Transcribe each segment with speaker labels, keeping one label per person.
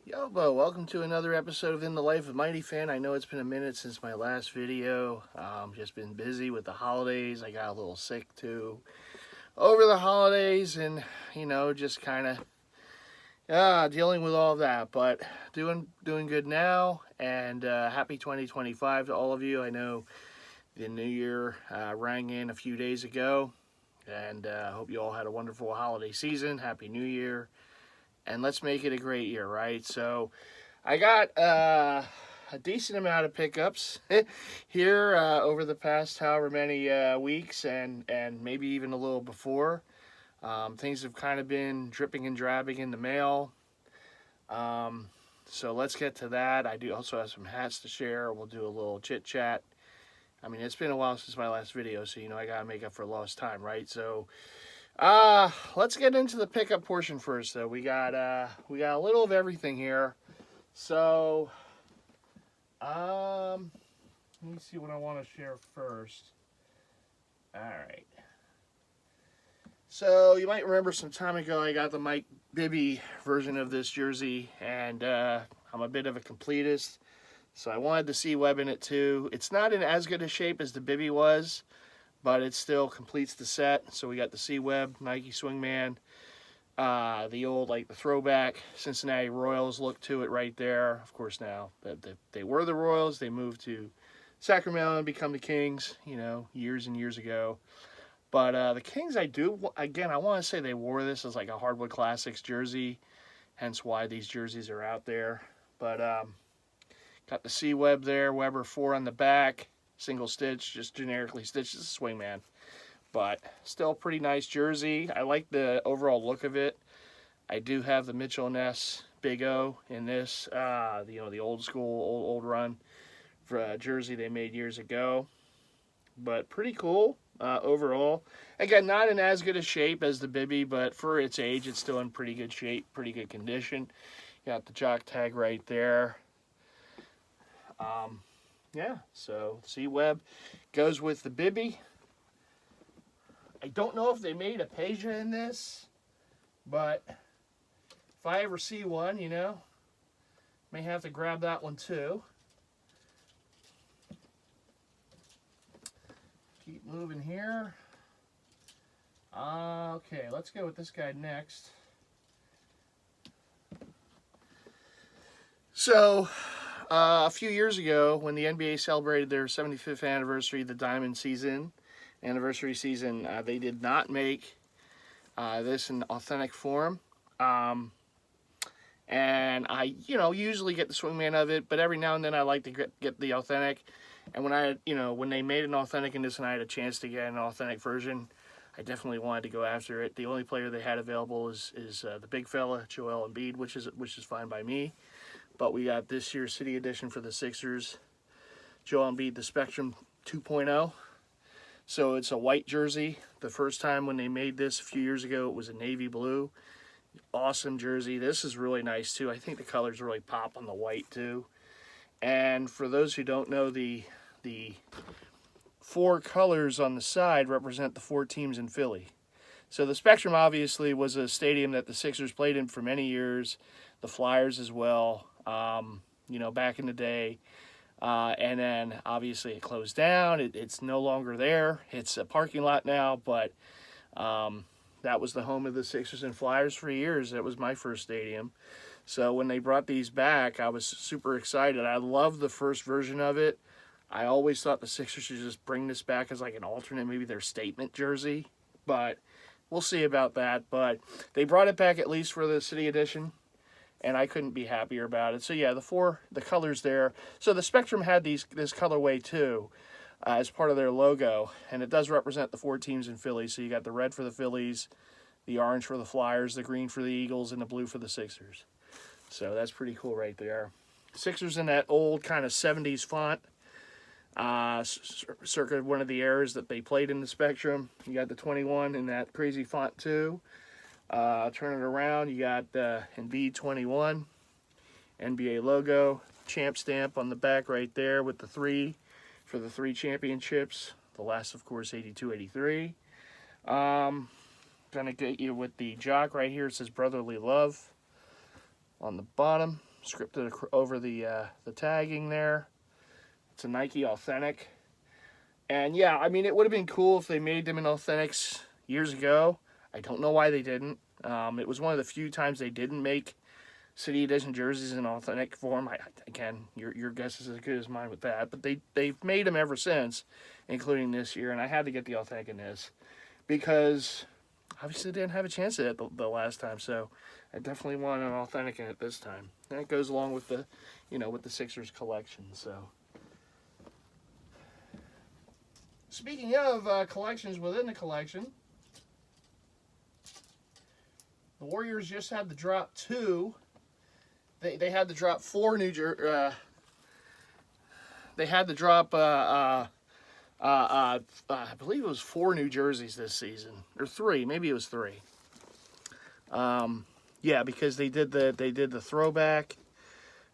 Speaker 1: Yo, welcome to another episode of In the Life of MightyFan. I know it's been a minute since my last video. Just been busy with the holidays. I got a little sick too over the holidays, and just kind of dealing with all that. But doing good now, and happy 2025 to all of you. I know the new year rang in a few days ago, and hope you all had a wonderful holiday season. Happy New Year. And let's make it a great year, right? So I got a decent amount of pickups here over the past however many weeks and maybe even a little before. Things have kind of been dripping and drabbing in the mail. So let's get to that. I do also have some hats to share. We'll do a little chit chat. I mean, it's been a while since my last video, so I gotta make up for lost time, right? So let's get into the pickup portion first, though. We got a little of everything here. So, let me see what I want to share first. All right. So, you might remember some time ago I got the Mike Bibby version of this jersey, and I'm a bit of a completist, so I wanted the C-Web in it too. It's not in as good a shape as the Bibby was, but it still completes the set. So we got the C-Web, Nike Swingman, the old, the throwback Cincinnati Royals look to it right there. Of course, now that they were the Royals, they moved to Sacramento and become the Kings, years and years ago. But the Kings, I want to say they wore this as like a Hardwood Classics jersey, hence why these jerseys are out there. But got the C-Web there, Weber 4 on the back. Single stitch, just generically stitched as a swingman. But still a pretty nice jersey. I like the overall look of it. I do have the Mitchell & Ness Big O in this, the old school, old run jersey they made years ago. But pretty cool overall. Again, not in as good a shape as the Bibby, but for its age, it's still in pretty good shape, pretty good condition. Got the jock tag right there. Yeah, so C-Web goes with the Bibby. I don't know if they made a Peja in this, but if I ever see one, may have to grab that one too. Keep moving here. Okay, let's go with this guy next. So, a few years ago, when the NBA celebrated their 75th anniversary, the Diamond anniversary season, they did not make this in authentic form. And I, usually get the swingman of it, but every now and then I like to get the authentic. And when they made an authentic in this and I had a chance to get an authentic version, I definitely wanted to go after it. The only player they had available is the big fella, Joel Embiid, which is fine by me. But we got this year's City Edition for the Sixers. Joel Embiid, the Spectrum 2.0. So it's a white jersey. The first time when they made this a few years ago, it was a navy blue. Awesome jersey. This is really nice too. I think the colors really pop on the white too. And for those who don't know, the 4 colors on the side represent the 4 teams in Philly. So the Spectrum obviously was a stadium that the Sixers played in for many years. The Flyers as well. Back in the day. And then obviously it closed down. It's no longer there. It's a parking lot now, but that was the home of the Sixers and Flyers for years. That was my first stadium. So when they brought these back, I was super excited. I loved the first version of it. I always thought the Sixers should just bring this back as like an alternate, maybe their statement jersey. But we'll see about that. But they brought it back at least for the City Edition. And I couldn't be happier about it. So yeah, the colors there. So the Spectrum had this colorway too, as part of their logo, and it does represent the 4 teams in Philly. So you got the red for the Phillies, the orange for the Flyers, the green for the Eagles, and the blue for the Sixers. So that's pretty cool right there. Sixers in that old kind of 70s font, circa one of the eras that they played in the Spectrum. You got the 21 in that crazy font too. Turn it around, you got Embiid 21, NBA logo, champ stamp on the back right there with the 3 for the 3 championships. The last, of course, 82-83. Gonna get you with the jock right here. It says Brotherly Love on the bottom. scripted over the tagging there. It's a Nike Authentic. And yeah, I mean, it would have been cool if they made them in Authentics years ago. I don't know why they didn't. It was one of the few times they didn't make City Edition jerseys in authentic form. Again, your guess is as good as mine with that. But they've made them ever since, including this year. And I had to get the authentic in this because obviously they didn't have a chance at it the last time. So I definitely want an authentic in it this time. And it goes along with the, with the Sixers collection. So speaking of collections within the collection, the Warriors just had to drop 2. They had to drop 4 they had to drop I believe it was 4 New Jerseys this season, or 3, maybe it was 3. Yeah, because they did the throwback,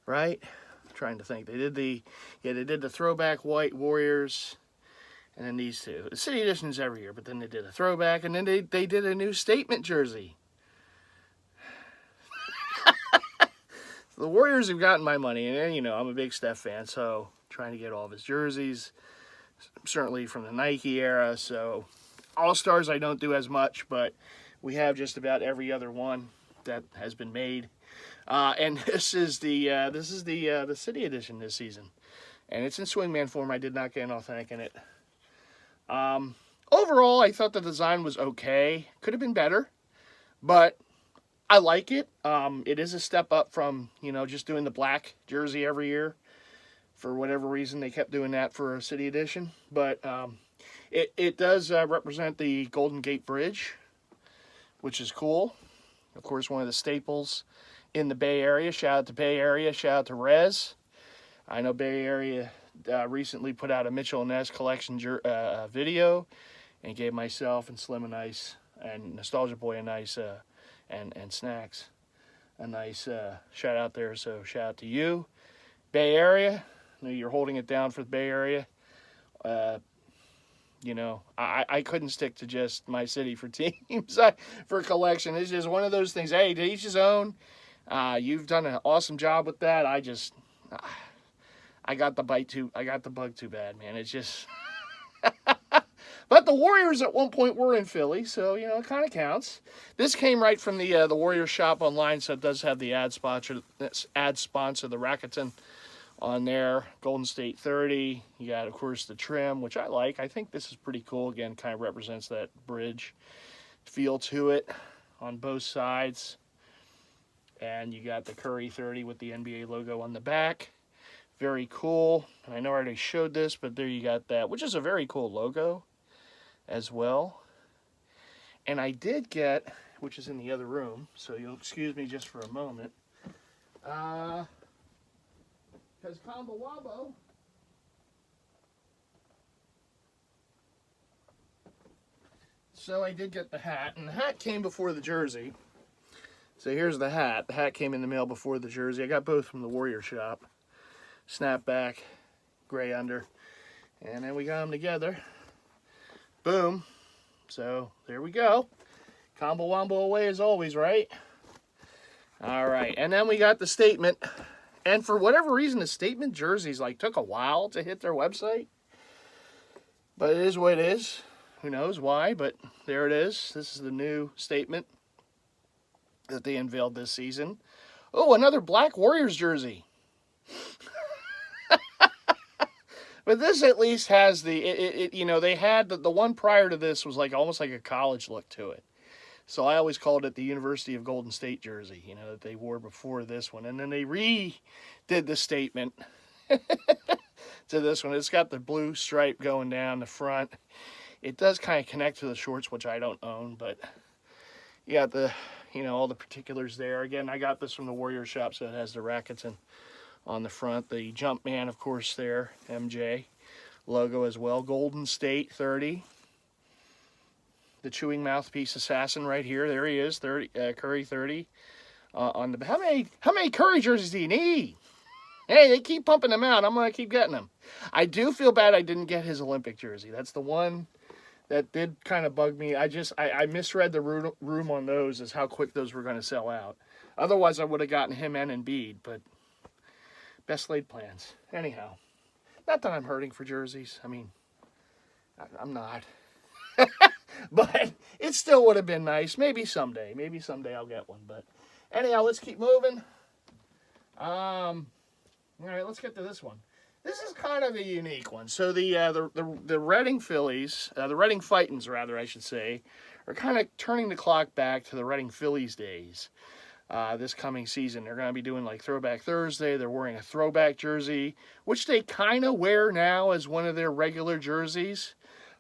Speaker 1: right? I'm trying to think. They did the throwback white Warriors, and then these 2. The City Edition's every year, but then they did a throwback, and then they did a new statement jersey. The Warriors have gotten my money, and I'm a big Steph fan, so trying to get all of his jerseys, certainly from the Nike era. So All-Stars I don't do as much, but we have just about every other one that has been made. And this is the City Edition this season, and it's in swingman form. I did not get an authentic in it. Overall, I thought the design was okay. Could have been better, but I like it. It is a step up from, just doing the black jersey every year. For whatever reason, they kept doing that for a City Edition. But it does represent the Golden Gate Bridge, which is cool. Of course, one of the staples in the Bay Area. Shout out to Bay Area. Shout out to Rez. I know Bay Area recently put out a Mitchell & Ness collection video and gave myself and Slim a nice, and Nostalgia Boy a nice... and Snacks a nice shout out there. So shout out to you, Bay Area. I know you're holding it down for the Bay Area. I couldn't stick to just my city for teams for collection. It's just one of those things. Hey, to each his own. You've done an awesome job with that. I got the bug too bad, man. It's just But the Warriors at one point were in Philly, so, it kind of counts. This came right from the Warriors shop online, so it does have the ad sponsor, the Rakuten on there. Golden State 30. You got, of course, the trim, which I like. I think this is pretty cool. Again, kind of represents that bridge feel to it on both sides. And you got the Curry 30 with the NBA logo on the back. Very cool. And I know I already showed this, but there you got that, which is a very cool logo as well. And I did get, which is in the other room, so you'll excuse me just for a moment, because Combo Wabo so I did get the hat, and the hat came before the jersey. So here's the hat. The hat came in the mail before the jersey. I got both from the Warrior shop. Snapback, gray under, and then we got them together. Boom. So there we go. Combo Wombo away as always, right? All right, and then we got the statement. And for whatever reason, the statement jerseys took a while to hit their website. But it is what it is. Who knows why, but there it is. This is the new statement that they unveiled this season. Oh, another black Warriors jersey. But this at least has they had the one prior to this was almost like a college look to it. So I always called it the University of Golden State jersey, that they wore before this one. And then they redid the statement to this one. It's got the blue stripe going down the front. It does kind of connect to the shorts, which I don't own, but you got the, all the particulars there. Again, I got this from the Warrior shop, so it has the Rakuten on the front. The Jumpman, of course, there, MJ logo as well. Golden State 30. The chewing mouthpiece assassin right here. There he is, 30, Curry 30. On the how many Curry jerseys do you need? Hey, they keep pumping them out. I'm gonna keep getting them. I do feel bad I didn't get his Olympic jersey. That's the one that did kind of bug me. I misread the room on those as how quick those were going to sell out. Otherwise, I would have gotten him and Embiid, but Best laid plans. Anyhow, not that I'm hurting for jerseys. I mean, I'm not. But it still would have been nice. Maybe someday. Maybe someday I'll get one. But anyhow, let's keep moving. All right, let's get to this one. This is kind of a unique one. So the Reading Phillies, the Reading Fightins, rather, I should say, are kind of turning the clock back to the Reading Phillies days. This coming season, they're going to be doing like Throwback Thursday. They're wearing a throwback jersey, which they kind of wear now as one of their regular jerseys.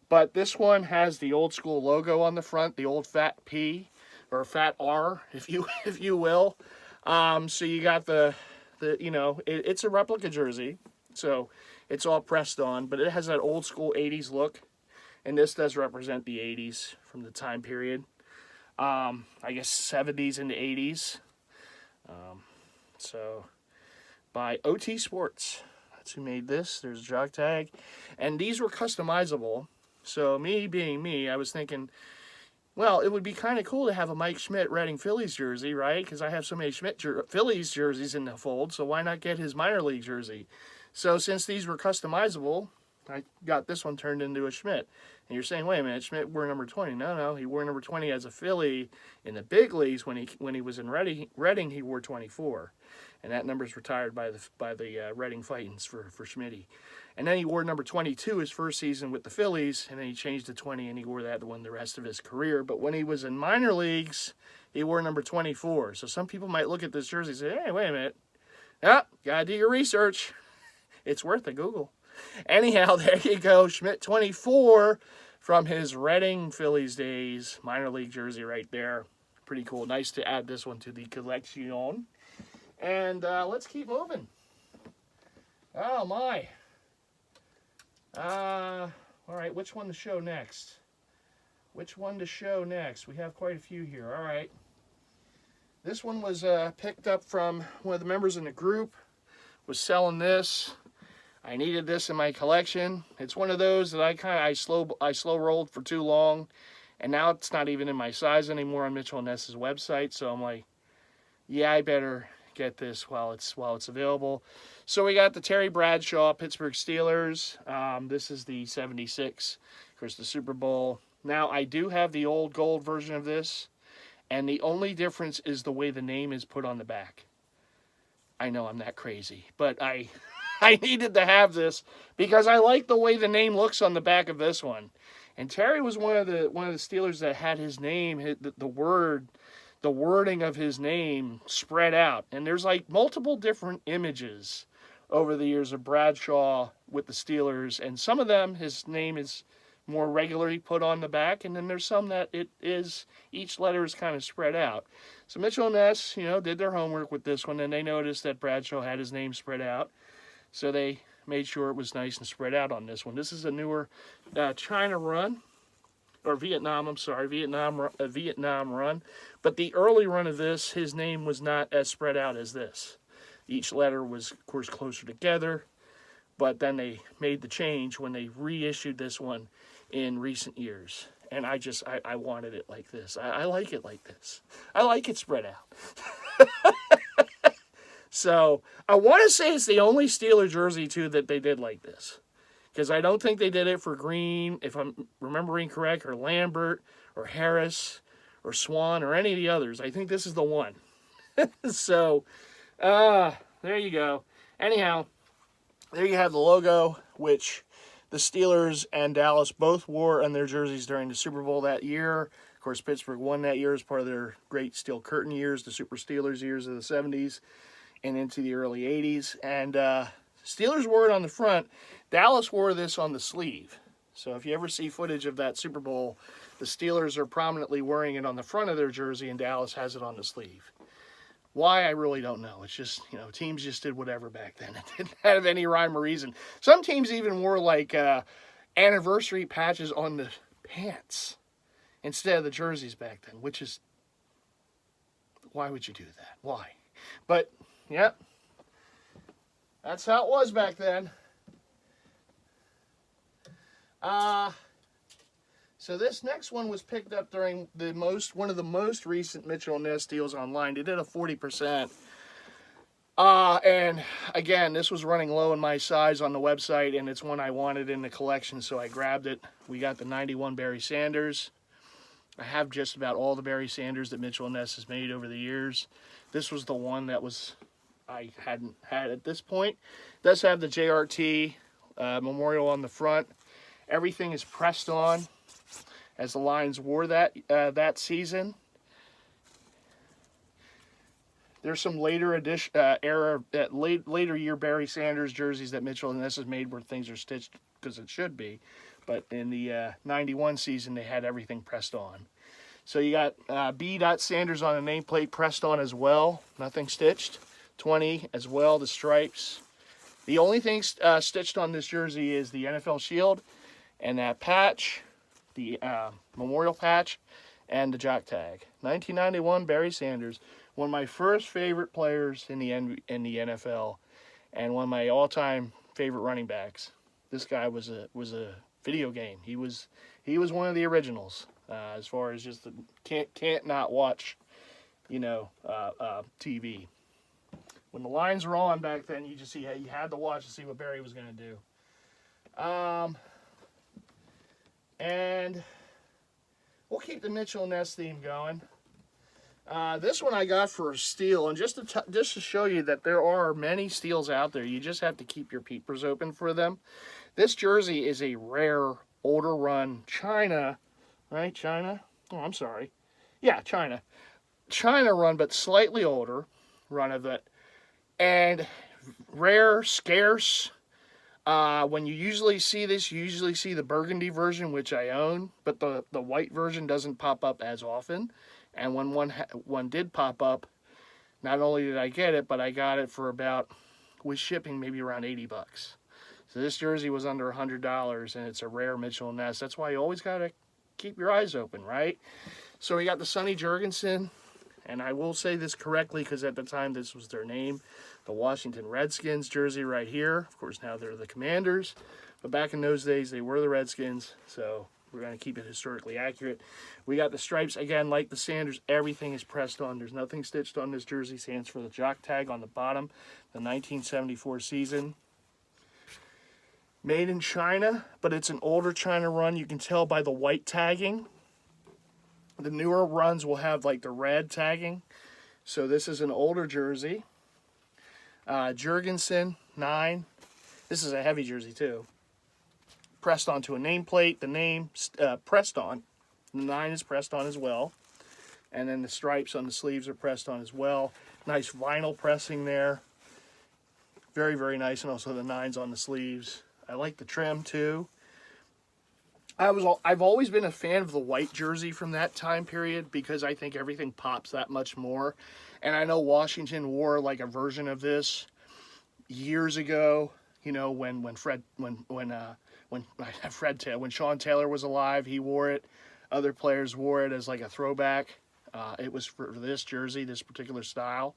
Speaker 1: But this one has the old school logo on the front, the old fat P or fat R, if you will. So you got it's a replica jersey. So it's all pressed on, but it has that old school 80s look. And this does represent the 80s from the time period. I guess 70s into 80s. So by OT Sports. That's who made this. There's a jog tag. And these were customizable. So me being me, I was thinking, well, it would be kind of cool to have a Mike Schmidt Reading Phillies jersey, right? Because I have so many Phillies jerseys in the fold, so why not get his minor league jersey? So since these were customizable, I got this one turned into a Schmidt. And you're saying, wait a minute, Schmidt wore number 20. No, he wore number 20 as a Philly in the big leagues. When he was in Reading, he wore 24. And that number's retired by the Reading Fightins for Schmitty. And then he wore number 22 his first season with the Phillies, and then he changed to 20, and he wore that one the rest of his career. But when he was in minor leagues, he wore number 24. So some people might look at this jersey and say, hey, wait a minute. Yeah, gotta do your research. It's worth a Google. Anyhow, there you go. Schmidt 24 from his Reading Phillies days. Minor league jersey right there. Pretty cool. Nice to add this one to the collection. And let's keep moving. Oh, my. All right, which one to show next? Which one to show next? We have quite a few here. All right. This one was picked up from one of the members in the group. Was selling this. I needed this in my collection. It's one of those that I slow rolled for too long, and now it's not even in my size anymore on Mitchell & Ness's website. So I'm like, yeah, I better get this while it's available. So we got the Terry Bradshaw Pittsburgh Steelers. This is the 76, of course, the Super Bowl. Now I do have the old gold version of this, and the only difference is the way the name is put on the back. I know I'm that crazy, but I needed to have this because I like the way the name looks on the back of this one. And Terry was one of the Steelers that had his name, the wording of his name spread out. And there's like multiple different images over the years of Bradshaw with the Steelers, and some of them his name is more regularly put on the back, and then there's some that each letter is kind of spread out. So Mitchell & Ness, did their homework with this one, and they noticed that Bradshaw had his name spread out. So they made sure it was nice and spread out on this one. This is a newer China run, or Vietnam run. But the early run of this, his name was not as spread out as this. Each letter was, of course, closer together. But then they made the change when they reissued this one in recent years. And I wanted it like this. I like it like this. I like it spread out. So I want to say it's the only Steeler jersey, too, that they did like this. Because I don't think they did it for Green, if I'm remembering correct, or Lambert, or Harris, or Swan, or any of the others. I think this is the one. So, there you go. Anyhow, there you have the logo, which the Steelers and Dallas both wore on their jerseys during the Super Bowl that year. Of course, Pittsburgh won that year as part of their great Steel Curtain years, the Super Steelers years of the 70s. And into the early 80s. And Steelers wore it on the front. Dallas wore this on the sleeve. So if you ever see footage of that Super Bowl, the Steelers are prominently wearing it on the front of their jersey, and Dallas has it on the sleeve. Why, I really don't know. It's just, teams just did whatever back then. It didn't have any rhyme or reason. Some teams even wore, like, anniversary patches on the pants instead of the jerseys back then, which is, why would you do that? Why? But yep. That's how it was back then. So this next one was picked up during one of the most recent Mitchell & Ness deals online. They did a 40% And again, this was running low in my size on the website, and it's one I wanted in the collection, so I grabbed it. We got the 91 Barry Sanders. I have just about all the Barry Sanders that Mitchell & Ness has made over the years. This was the one that I hadn't had at this point. It does have the JRT memorial on the front. Everything is pressed on, as the Lions wore that season. There's some later later year Barry Sanders jerseys that Mitchell & Ness has made where things are stitched because it should be. But in the 91 season, they had everything pressed on. So you got B. Sanders on the nameplate pressed on as well. Nothing stitched. 20 as well, the stripes. The only thing stitched on this jersey is the NFL shield and that patch, the memorial patch, and the jock tag. 1991 Barry Sanders. One of my first favorite players in the NFL, and one of my all-time favorite running backs. This guy was a video game. He was one of the originals as far as just can't not watch, TV. When the lines were on back then, you had to watch to see what Barry was going to do. And we'll keep the Mitchell & Ness theme going. This one I got for a steal, and just to show you that there are many steals out there, you just have to keep your peepers open for them. This jersey is a rare, older run China, right? China? Oh, I'm sorry. Yeah, China. China run, but slightly older run of it. And rare, scarce. When you usually see this, you usually see the burgundy version, which I own, but the white version doesn't pop up as often. And when one did pop up, not only did I get it, but I got it for about, with shipping, maybe around 80 bucks. So this jersey was under $100, and it's a rare Mitchell & Ness. That's why you always got to keep your eyes open, right? So we got the Sonny Jurgensen, and I will say this correctly because at the time this was their name, the Washington Redskins jersey right here. Of course, now they're the Commanders, but back in those days, they were the Redskins, so we're going to keep it historically accurate. We got the stripes, again, like the Sanders, everything is pressed on. There's nothing stitched on this jersey. Stands for the jock tag on the bottom, the 1974 season. Made in China, but it's an older China run. You can tell by the white tagging. The newer runs will have like the red tagging. So this is an older jersey. Jurgensen, 9. This is a heavy jersey too. Pressed onto a nameplate, the name pressed on. The 9 is pressed on as well. And then the stripes on the sleeves are pressed on as well. Nice vinyl pressing there. Very, very nice. And also the 9's on the sleeves. I like the trim too. I've always been a fan of the white jersey from that time period because I think everything pops that much more. And I know Washington wore like a version of this years ago, when Sean Taylor was alive, he wore it. Other players wore it as like a throwback. It was for this jersey, this particular style.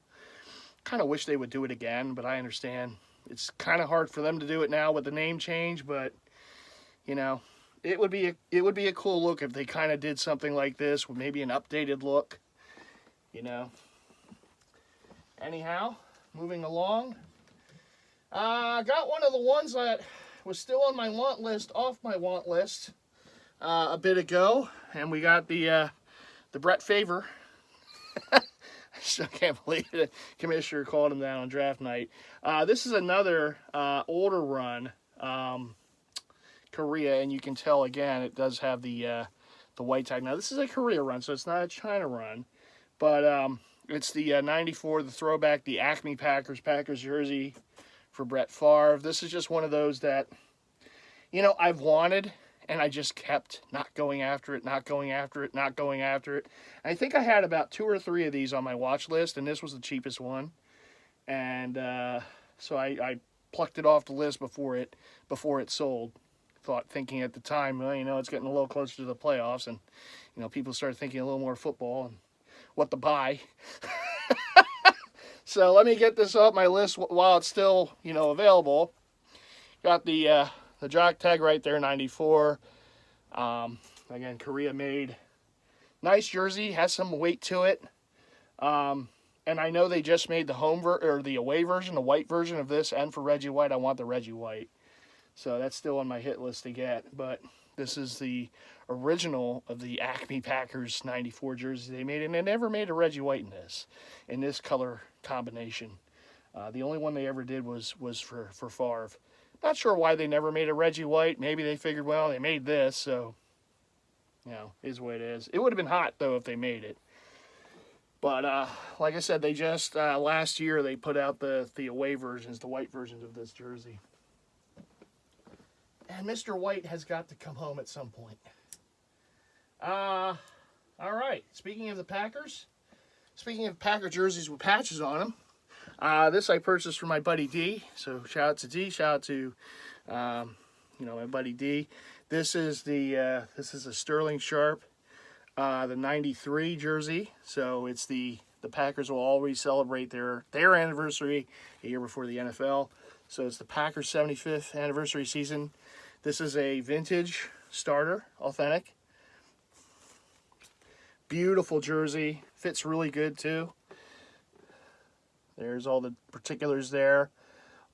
Speaker 1: Kind of wish they would do it again, but I understand it's kind of hard for them to do it now with the name change. But it would be a cool look if they kind of did something like this with maybe an updated look. Anyhow, moving along. Got one of the ones that was still on my want list, off my want list a bit ago, and we got the Brett Favre. I still can't believe it. Commissioner called him down on draft night. This is another older run Korea, and you can tell again it does have the white tag. Now this is a Korea run, so it's not a China run, but it's the 94, the throwback, the Acme Packers jersey for Brett Favre. This is just one of those that, I've wanted, and I just kept not going after it. I think I had about 2 or 3 of these on my watch list, and this was the cheapest one. And so I plucked it off the list before it sold. Thinking at the time, well, it's getting a little closer to the playoffs, and people started thinking a little more football and what to buy. So let me get this off my list while it's still available. Got the jock tag right there, 94. Again, Korea made. Nice jersey, has some weight to it. And I know they just made the or the away version, the white version of this, and for Reggie White, I want the Reggie White. So that's still on my hit list to get. But this is the original of the Acme Packers 94 jersey they made, and they never made a Reggie White in this color combination. The only one they ever did was for Favre. Not sure why they never made a Reggie White. Maybe they figured, well, they made this, so, you know, is the way it is. It would have been hot, though, if they made it. But, like I said, they just, last year, they put out the away versions, the white versions of this jersey. And Mr. White has got to come home at some point. All right. Speaking of the Packers, speaking of Packer jerseys with patches on them, this I purchased from my buddy D. So shout out to D. Shout out to, my buddy D. This is a Sterling Sharp, the 93 jersey. So it's the Packers will always celebrate their anniversary a year before the NFL. So it's the Packers 75th anniversary season. This is a vintage starter, authentic. Beautiful jersey. Fits really good too. There's all the particulars there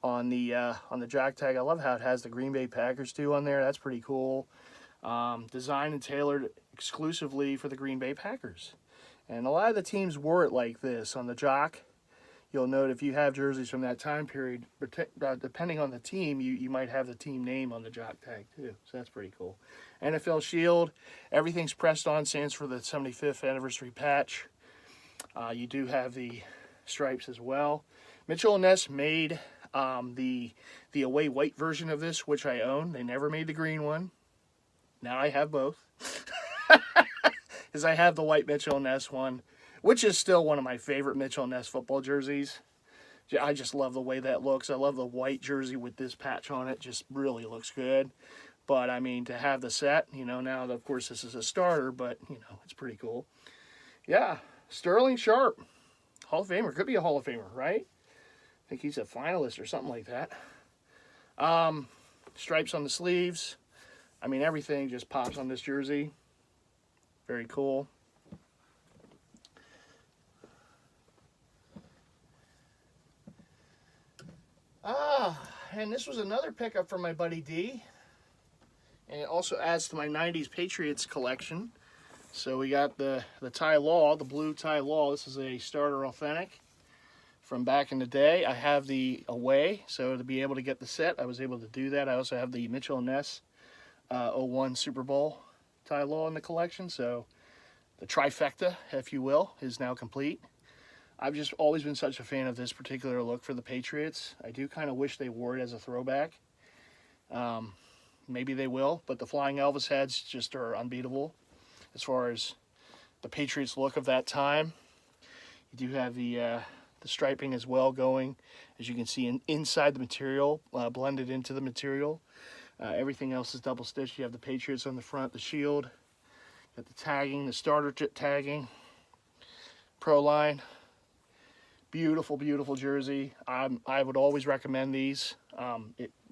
Speaker 1: on the jack tag. I love how it has the Green Bay Packers too on there. That's pretty cool. Designed and tailored exclusively for the Green Bay Packers. And a lot of the teams wore it like this on the jock. You'll note if you have jerseys from that time period, depending on the team, you might have the team name on the jock tag too. So that's pretty cool. NFL Shield, everything's pressed on, stands for the 75th anniversary patch. You do have the stripes as well. Mitchell & Ness made the away white version of this, which I own. They never made the green one. Now I have both. Because I have the white Mitchell & Ness one, which is still one of my favorite Mitchell & Ness football jerseys. I just love the way that looks. I love the white jersey with this patch on it. Just really looks good. But, I mean, to have the set, now, of course, this is a starter, but, it's pretty cool. Yeah, Sterling Sharp, Hall of Famer. Could be a Hall of Famer, right? I think he's a finalist or something like that. Stripes on the sleeves. I mean, everything just pops on this jersey. Very cool. And this was another pickup from my buddy D. And it also adds to my 90s Patriots collection. So we got the Ty Law, the blue Ty Law. This is a starter authentic from back in the day. I have the away, so to be able to get the set, I was able to do that. I also have the Mitchell & Ness 01 Super Bowl Ty Law in the collection. So the trifecta, if you will, is now complete. I've just always been such a fan of this particular look for the Patriots. I do kind of wish they wore it as a throwback. Maybe they will, but the Flying Elvis heads just are unbeatable as far as the Patriots look of that time. You do have the striping as well going, as you can see inside the material, blended into the material. Everything else is double stitched. You have the Patriots on the front, the shield, got the tagging, the starter tagging, Pro line. Beautiful, beautiful jersey. I would always recommend these.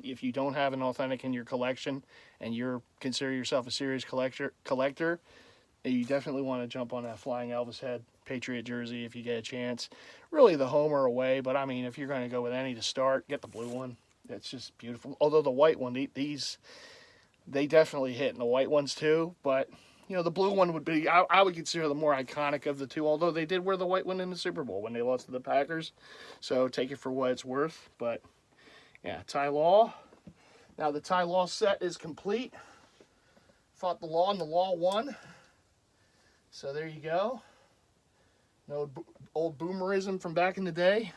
Speaker 1: If you don't have an authentic in your collection and you're consider yourself a serious collector, you definitely want to jump on that Flying Elvis head Patriot jersey if you get a chance. Really the home or away, but I mean, if you're going to go with any to start, get the blue one. It's just beautiful. Although the white one, they definitely hit, and the white ones too, but the blue one would be, I would consider the more iconic of the two, although they did wear the white one in the Super Bowl when they lost to the Packers. So take it for what it's worth. But, yeah, Ty Law. Now the Ty Law set is complete. Fought the Law and the Law won. So there you go. No old boomerism from back in the day.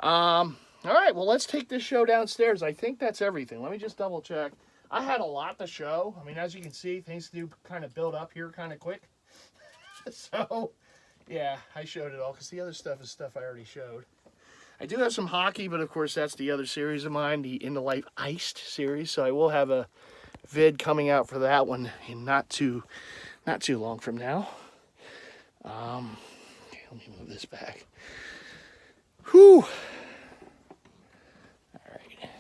Speaker 1: All right, well, let's take this show downstairs. I think that's everything. Let me just double check. I had a lot to show. I mean, as you can see, things do kind of build up here kind of quick. So, yeah, I showed it all because the other stuff is stuff I already showed. I do have some hockey, but of course that's the other series of mine, the In the Life Iced series. So I will have a vid coming out for that one in not too long from now. Okay, let me move this back. Whew.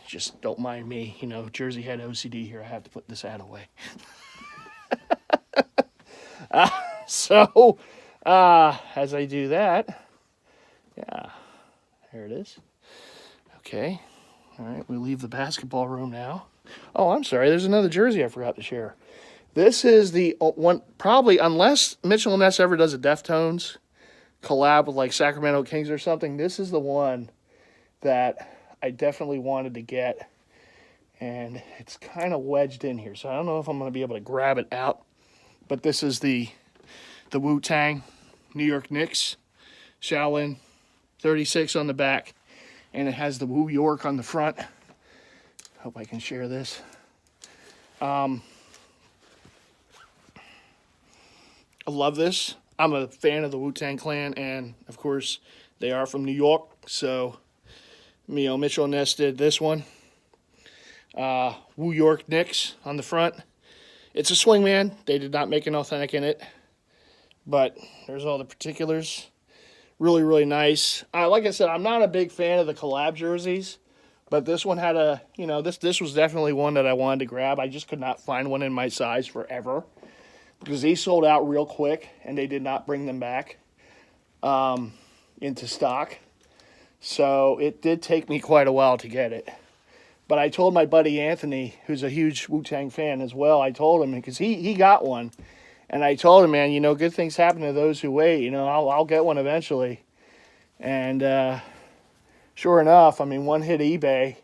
Speaker 1: Just don't mind me, Jersey had OCD here. I have to put this ad away. As I do that, There it is. Okay. All right, we leave the basketball room now. Oh, I'm sorry. There's another jersey I forgot to share. This is the one, probably, unless Mitchell & Ness ever does a Deftones collab with like Sacramento Kings or something, this is the one that I definitely wanted to get. And it's kind of wedged in here, so I don't know if I'm going to be able to grab it out. But this is the Wu-Tang New York Knicks Shaolin 36 on the back. And it has the Wu York on the front. Hope I can share this. I love this. I'm a fan of the Wu-Tang Clan, and of course, they are from New York. So, Mitchell & Ness did this one. Wu York Knicks on the front. It's a swingman. They did not make an authentic in it, but there's all the particulars. Really, really nice. Like I said, I'm not a big fan of the collab jerseys, but this one had a, this was definitely one that I wanted to grab. I just could not find one in my size forever because these sold out real quick and they did not bring them back into stock. So it did take me quite a while to get it. But I told my buddy Anthony, who's a huge Wu-Tang fan as well, I told him, because he got one. And I told him, man, good things happen to those who wait. I'll get one eventually. And sure enough, one hit eBay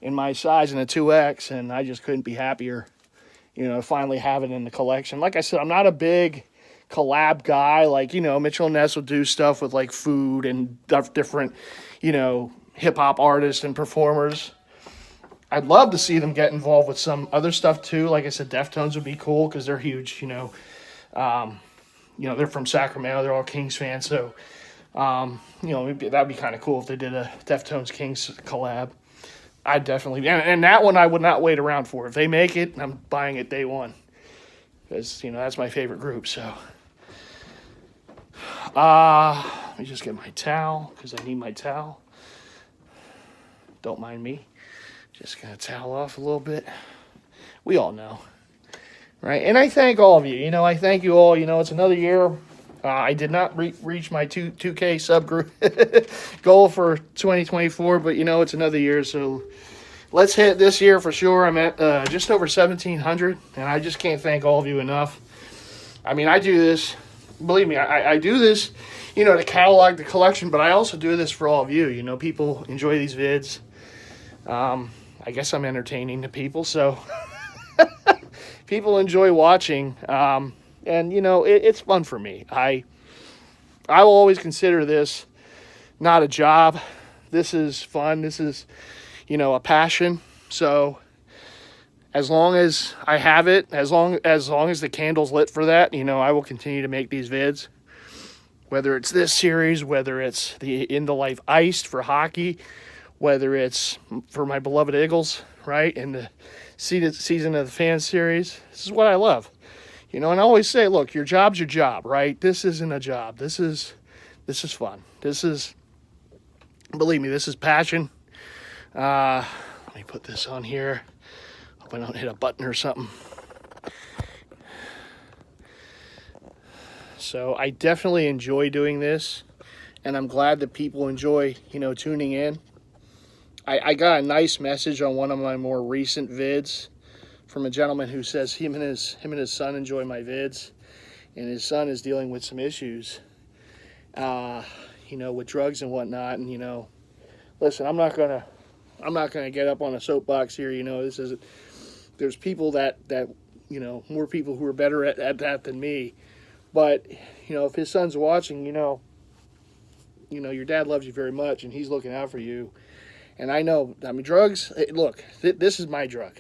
Speaker 1: in my size in a 2X, and I just couldn't be happier, to finally have it in the collection. Like I said, I'm not a big collab guy. Like, Mitchell & Ness will do stuff with, like, food and different, hip-hop artists and performers. I'd love to see them get involved with some other stuff, too. Like I said, Deftones would be cool because they're huge, they're from Sacramento. They're all Kings fans. So, maybe that'd be kind of cool if they did a Deftones Kings collab. I'd definitely, and that one I would not wait around for. If they make it, I'm buying it day one. Because, that's my favorite group. So, let me just get my towel because I need my towel. Don't mind me. Just going to towel off a little bit. We all know. Right? And I thank all of you. I thank you all. It's another year. I did not reach my 2K subgroup goal for 2024, but, it's another year. So let's hit this year for sure. I'm at just over 1,700, and I just can't thank all of you enough. I do this. Believe me, I do this, to catalog the collection, but I also do this for all of you. People enjoy these vids. I guess I'm entertaining to people, so people enjoy watching, and it's fun for me. I will always consider this not a job. This is fun. This is, a passion. So as long as I have it, as long as the candle's lit for that, I will continue to make these vids. Whether it's this series, whether it's the In the Life Iced for hockey, whether it's for my beloved Eagles, right, and the season of the fan series. This is what I love. And I always say, look, your job's your job, right? This isn't a job. This is fun. This is, believe me, this is passion. Let me put this on here. Hope I don't hit a button or something. So I definitely enjoy doing this, and I'm glad that people enjoy, tuning in. I got a nice message on one of my more recent vids from a gentleman who says him and his son enjoy my vids, and his son is dealing with some issues, with drugs and whatnot. And listen, I'm not gonna get up on a soapbox here. There's people that more people who are better at that than me. But if his son's watching, your dad loves you very much, and he's looking out for you. And I know, drugs, look, this is my drug.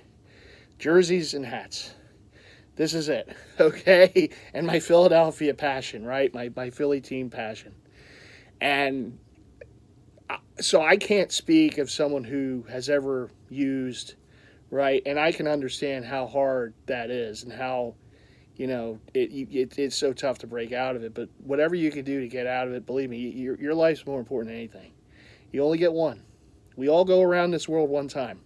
Speaker 1: Jerseys and hats. This is it, okay? And my Philadelphia passion, right? My Philly team passion. And so I can't speak of someone who has ever used, right? And I can understand how hard that is and how, it's so tough to break out of it. But whatever you can do to get out of it, believe me, your life's more important than anything. You only get one. We all go around this world one time,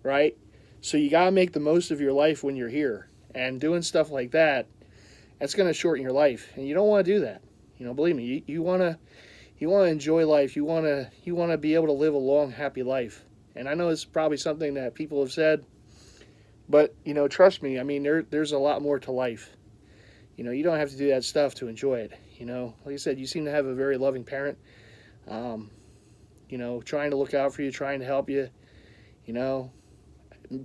Speaker 1: right? So you got to make the most of your life when you're here. And doing stuff like that, that's going to shorten your life. And you don't want to do that. Believe me, you want you want to enjoy life. You want to be able to live a long, happy life. And I know it's probably something that people have said, but trust me. I mean, there's a lot more to life. You don't have to do that stuff to enjoy it. Like I said, you seem to have a very loving parent. Um, trying to look out for you, trying to help you. You know,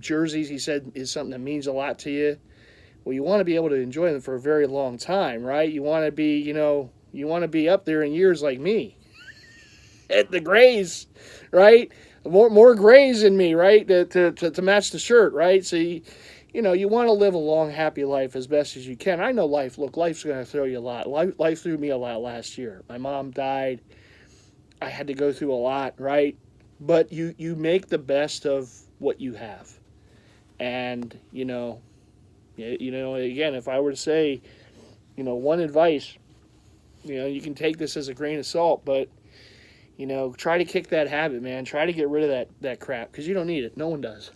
Speaker 1: jerseys, he said, is something that means a lot to you. Well, you want to be able to enjoy them for a very long time, right? You want to be, you want to be up there in years like me at the grays, right? More grays in me, right? To match the shirt, right? So you want to live a long, happy life as best as you can. I know life's going to throw you a lot. Life threw me a lot last year. My mom died. I had to go through a lot, right? But you make the best of what you have. And, again, if I were to say, one advice, you can take this as a grain of salt, but, try to kick that habit, man. Try to get rid of that crap, because you don't need it. No one does.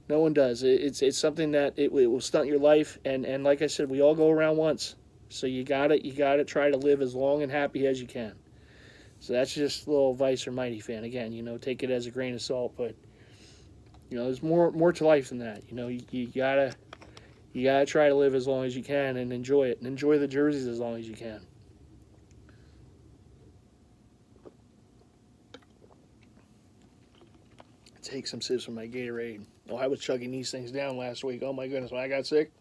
Speaker 1: No one does. It's something that it will stunt your life, and like I said, we all go around once. So you gotta try to live as long and happy as you can. So that's just a little advice from MightyFan. Again, take it as a grain of salt, but there's more to life than that. You gotta try to live as long as you can and enjoy it, and enjoy the jerseys as long as you can. Take some sips from my Gatorade. Oh, I was chugging these things down last week. Oh my goodness, when I got sick.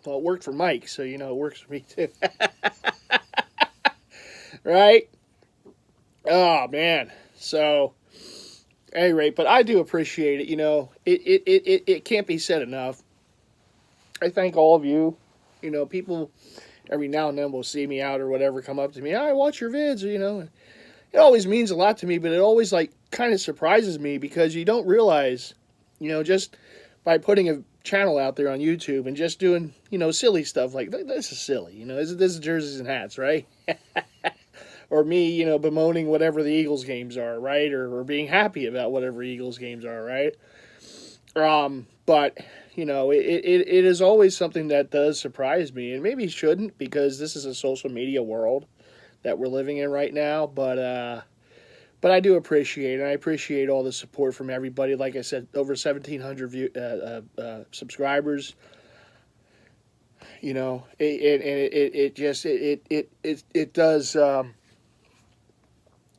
Speaker 1: Well, it worked for Mike, so it works for me too. Right? Oh man. So, at any rate, but I do appreciate it. It can't be said enough. I thank all of you. People every now and then will see me out or whatever, come up to me. I watch your vids, It always means a lot to me, but it always kind of surprises me, because you don't realize, just by putting a channel out there on YouTube and just doing, silly stuff like this is silly, this is jerseys and hats, right? Or me, bemoaning whatever the Eagles games are, right? Or being happy about whatever Eagles games are, right? But it is always something that does surprise me, and maybe shouldn't, because this is a social media world that we're living in right now, but I do appreciate it. And I appreciate all the support from everybody. Like I said, over 1,700 subscribers. It does.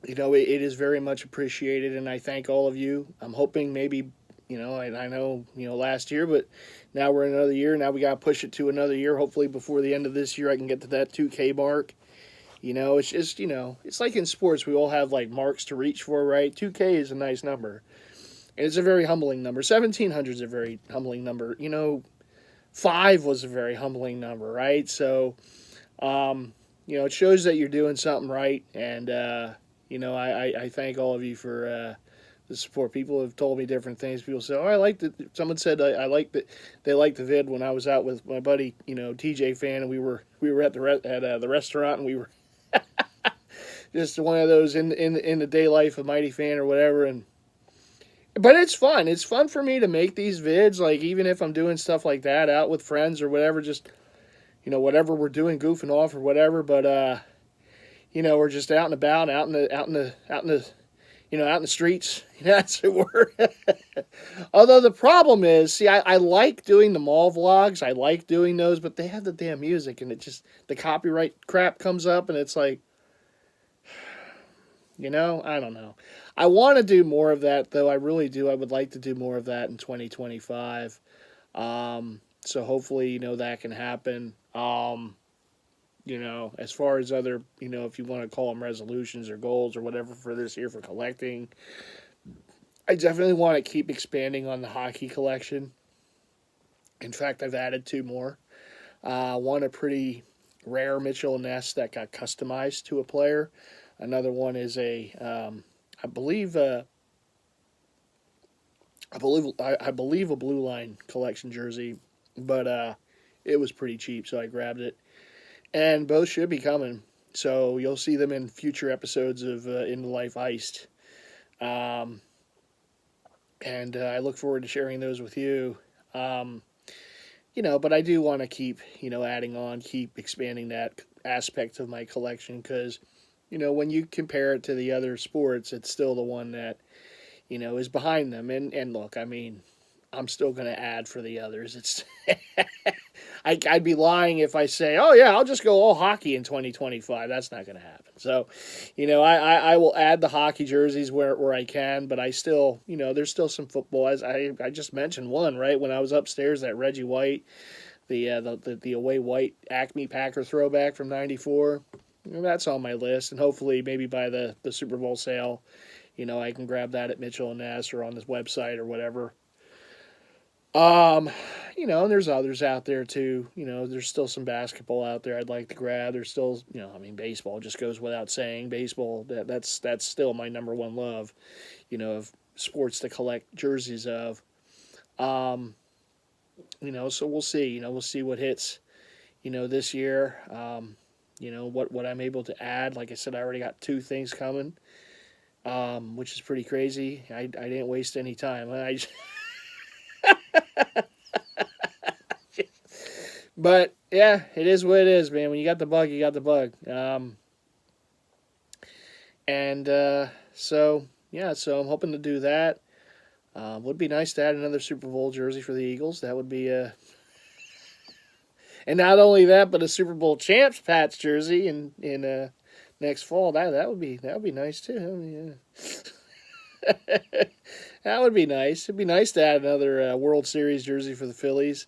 Speaker 1: It is very much appreciated, and I thank all of you. I'm hoping maybe, and I know, last year, but now we're in another year. Now we got to push it to another year. Hopefully before the end of this year, I can get to that 2K mark. It's just, it's like in sports, we all have marks to reach for, right? 2K is a nice number. And it's a very humbling number. 1,700 is a very humbling number. 5 was a very humbling number, right? So, it shows that you're doing something right. And, I thank all of you for the support. People have told me different things. People say, "Oh, I liked it." Someone said I liked it. They liked the vid when I was out with my buddy, TJ Fan, and we were at the restaurant, and we were just one of those in the day life of MightyFan or whatever. But it's fun. It's fun for me to make these vids. Even if I'm doing stuff like that out with friends or whatever, just whatever we're doing, goofing off or whatever. But we're just out and about, out in the streets. That's the word. Although the problem is, see, I like doing the mall vlogs. I like doing those, but they have the damn music, and the copyright crap comes up, and it's like, I don't know. I want to do more of that, though. I really do. I would like to do more of that in 2025. So hopefully, that can happen. As far as other, if you want to call them resolutions or goals or whatever for this year for collecting, I definitely want to keep expanding on the hockey collection. In fact, I've added 2 more. One, a pretty rare Mitchell & Ness that got customized to a player. Another one is I believe a Blue Line collection jersey, but it was pretty cheap, so I grabbed it. And both should be coming, so you'll see them in future episodes of In the Life Iced. And I look forward to sharing those with you. But I do want to keep, adding on, keep expanding that. aspect of my collection because, when you compare it to the other sports, it's still the one that, is behind them. And look, I mean, I'm still going to add for the others. It's I'd be lying if I say, oh yeah, I'll just go all hockey in 2025. That's not going to happen. So, I will add the hockey jerseys where I can, but I still, there's still some football. As I just mentioned one, right? When I was upstairs, that Reggie White, the away white Acme Packer throwback from '94. That's on my list, and hopefully maybe by the Super Bowl sale, I can grab that at Mitchell and Ness or on this website or whatever. And there's others out there too. There's still some basketball out there I'd like to grab. There's still, baseball just goes without saying. Baseball, that's still my number one love, of sports to collect jerseys of. So we'll see. We'll see what hits, this year. What I'm able to add. Like I said, I already got 2 things coming, which is pretty crazy. I didn't waste any time. But yeah, it is what it is, man. When you got the bug, you got the bug. So I'm hoping to do that. Would be nice to add another Super Bowl jersey for the Eagles. That would be and not only that, but a Super Bowl champs Pats jersey in next fall. That would be nice too. I mean, that would be nice. It'd be nice to add another World Series jersey for the Phillies.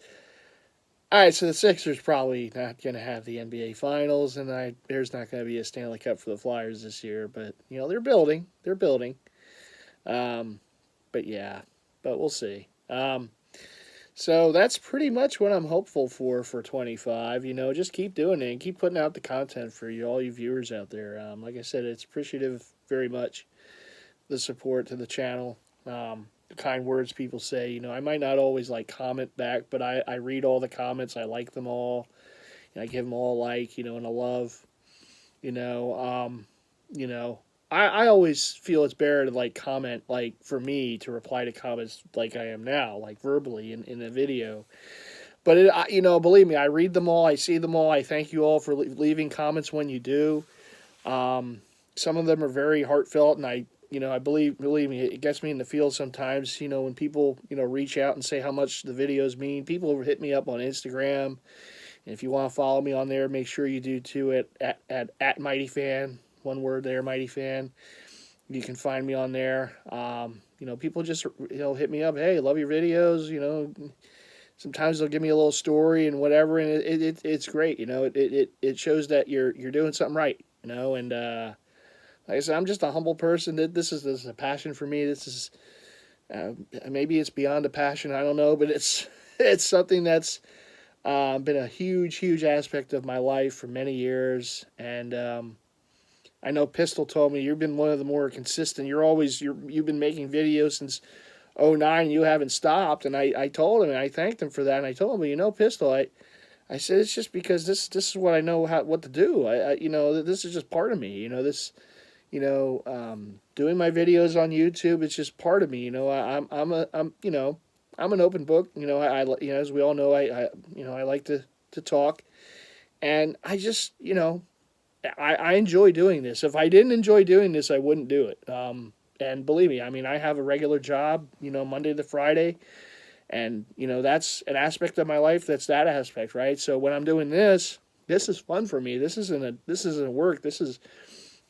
Speaker 1: All right, so the Sixers probably not going to have the NBA Finals, and there's not going to be a Stanley Cup for the Flyers this year. But they're building. But we'll see. So that's pretty much what I'm hopeful for 25. Just keep doing it and keep putting out the content for all you viewers out there. Like I said, it's appreciative very much, the support to the channel. The kind words people say. I might not always comment back, but I read all the comments. I like them all. I give them all a like, and a love. I always feel it's better to comment, for me to reply to comments like I am now, verbally in a video. But believe me, I read them all. I see them all. I thank you all for leaving comments when you do. Some of them are very heartfelt, and I believe me, it gets me in the field sometimes, when people, reach out and say how much the videos mean. People hit me up on Instagram. And if you want to follow me on there, make sure you do too at MightyFan. One word there, MightyFan. You can find me on there. People just, hit me up. Hey, love your videos. Sometimes they'll give me a little story and whatever. And it's great. It shows that you're doing something right, and, like I said, I'm just a humble person. This is a passion for me. This is maybe it's beyond a passion. I don't know, but it's something that's been a huge aspect of my life for many years. And I know Pistol told me you've been one of the more consistent. You've been making videos since '09. You haven't stopped. And I told him, and I thanked him for that. And I told him, Pistol, I said it's just because this is what I know what to do. This is just part of me. Doing my videos on YouTube, it's just part of me. I'm an open book. As we all know, I like to talk, and I just, I enjoy doing this. If I didn't enjoy doing this, I wouldn't do it. And believe me, I have a regular job, Monday to Friday, and that's an aspect of my life. That's that aspect, right? So when I'm doing this is fun for me. This isn't work. This is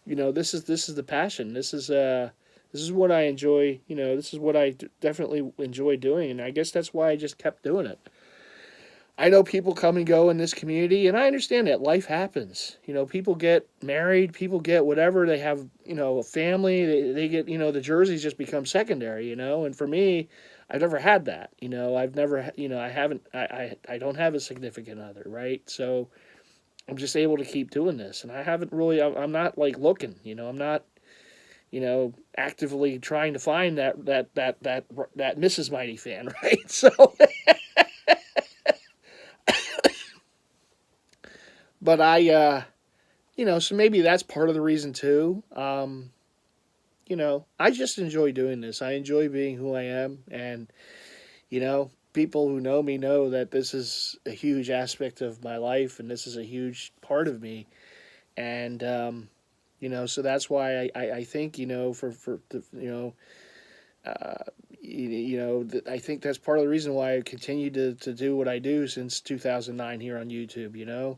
Speaker 1: the passion. This is what I enjoy. This is what I definitely enjoy doing, and I guess that's why I just kept doing it. I know people come and go in this community, and I understand that life happens. People get married, people get whatever. They have, a family. They get, the jerseys just become secondary. And for me, I've never had that. I've never, I haven't. I don't have a significant other, right? So I'm just able to keep doing this, and I haven't really. I'm not looking. I'm not, actively trying to find that Mrs. MightyFan, right? So, but so maybe that's part of the reason too. I just enjoy doing this. I enjoy being who I am, and people who know me know that this is a huge aspect of my life, and this is a huge part of me. And so that's why I think for the, uh, I think that's part of the reason why I continue to do what I do since 2009 here on YouTube.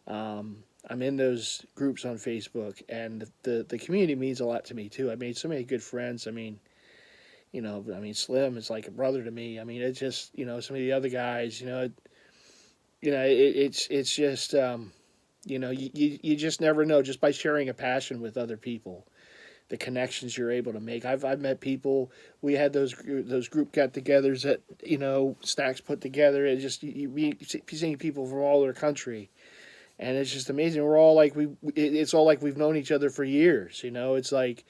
Speaker 1: I'm in those groups on Facebook, and the community means a lot to me too. I made so many good friends. I mean, Slim is like a brother to me. I mean, it's just some of the other guys. It's just you just never know just by sharing a passion with other people, the connections you're able to make. I've met people. We had those group get-togethers that Stacks put together. It just you seeing people from all over the country, and it's just amazing. We're all like it's all like we've known each other for years. It's like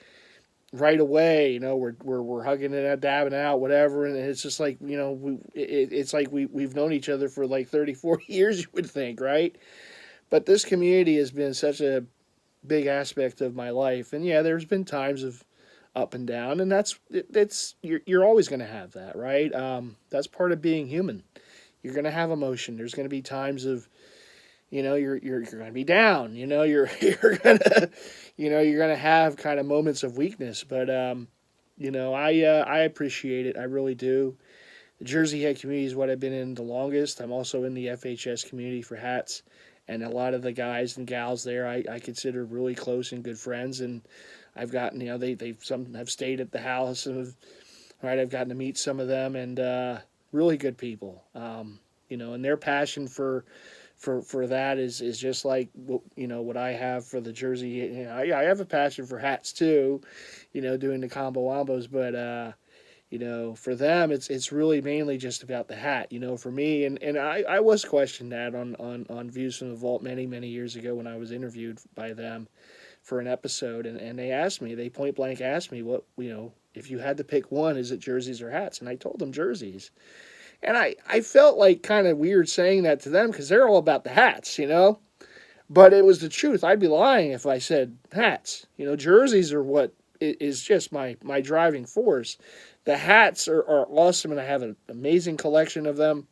Speaker 1: right away. We're hugging it out, dabbing it out, whatever, and it's just like it's like we've known each other for like 34 years. You would think, right? But this community has been such a big aspect of my life, and yeah, there's been times of up and down, and you're always going to have that, right? That's part of being human. You're going to have emotion. There's going to be times of you're going to be down. You're going to you're going to have kind of moments of weakness, but I appreciate it. I really do. The Jersey Head community is what I've been in the longest. I'm also in the FHS community for hats. And a lot of the guys and gals there I consider really close and good friends. And I've gotten, some have stayed at the house. And I've gotten to meet some of them, and really good people. And their passion for that is just like, what I have for the Jersey. I have a passion for hats too, doing the combo wombos. But, for them, it's really mainly just about the hat, for me. And I was questioned that on Views from the Vault many, many years ago when I was interviewed by them for an episode. And they point blank asked me, what, if you had to pick one, is it jerseys or hats? And I told them jerseys. And I felt like kind of weird saying that to them because they're all about the hats, But it was the truth. I'd be lying if I said hats. Jerseys are what is just my driving force. The hats are awesome, and I have an amazing collection of them,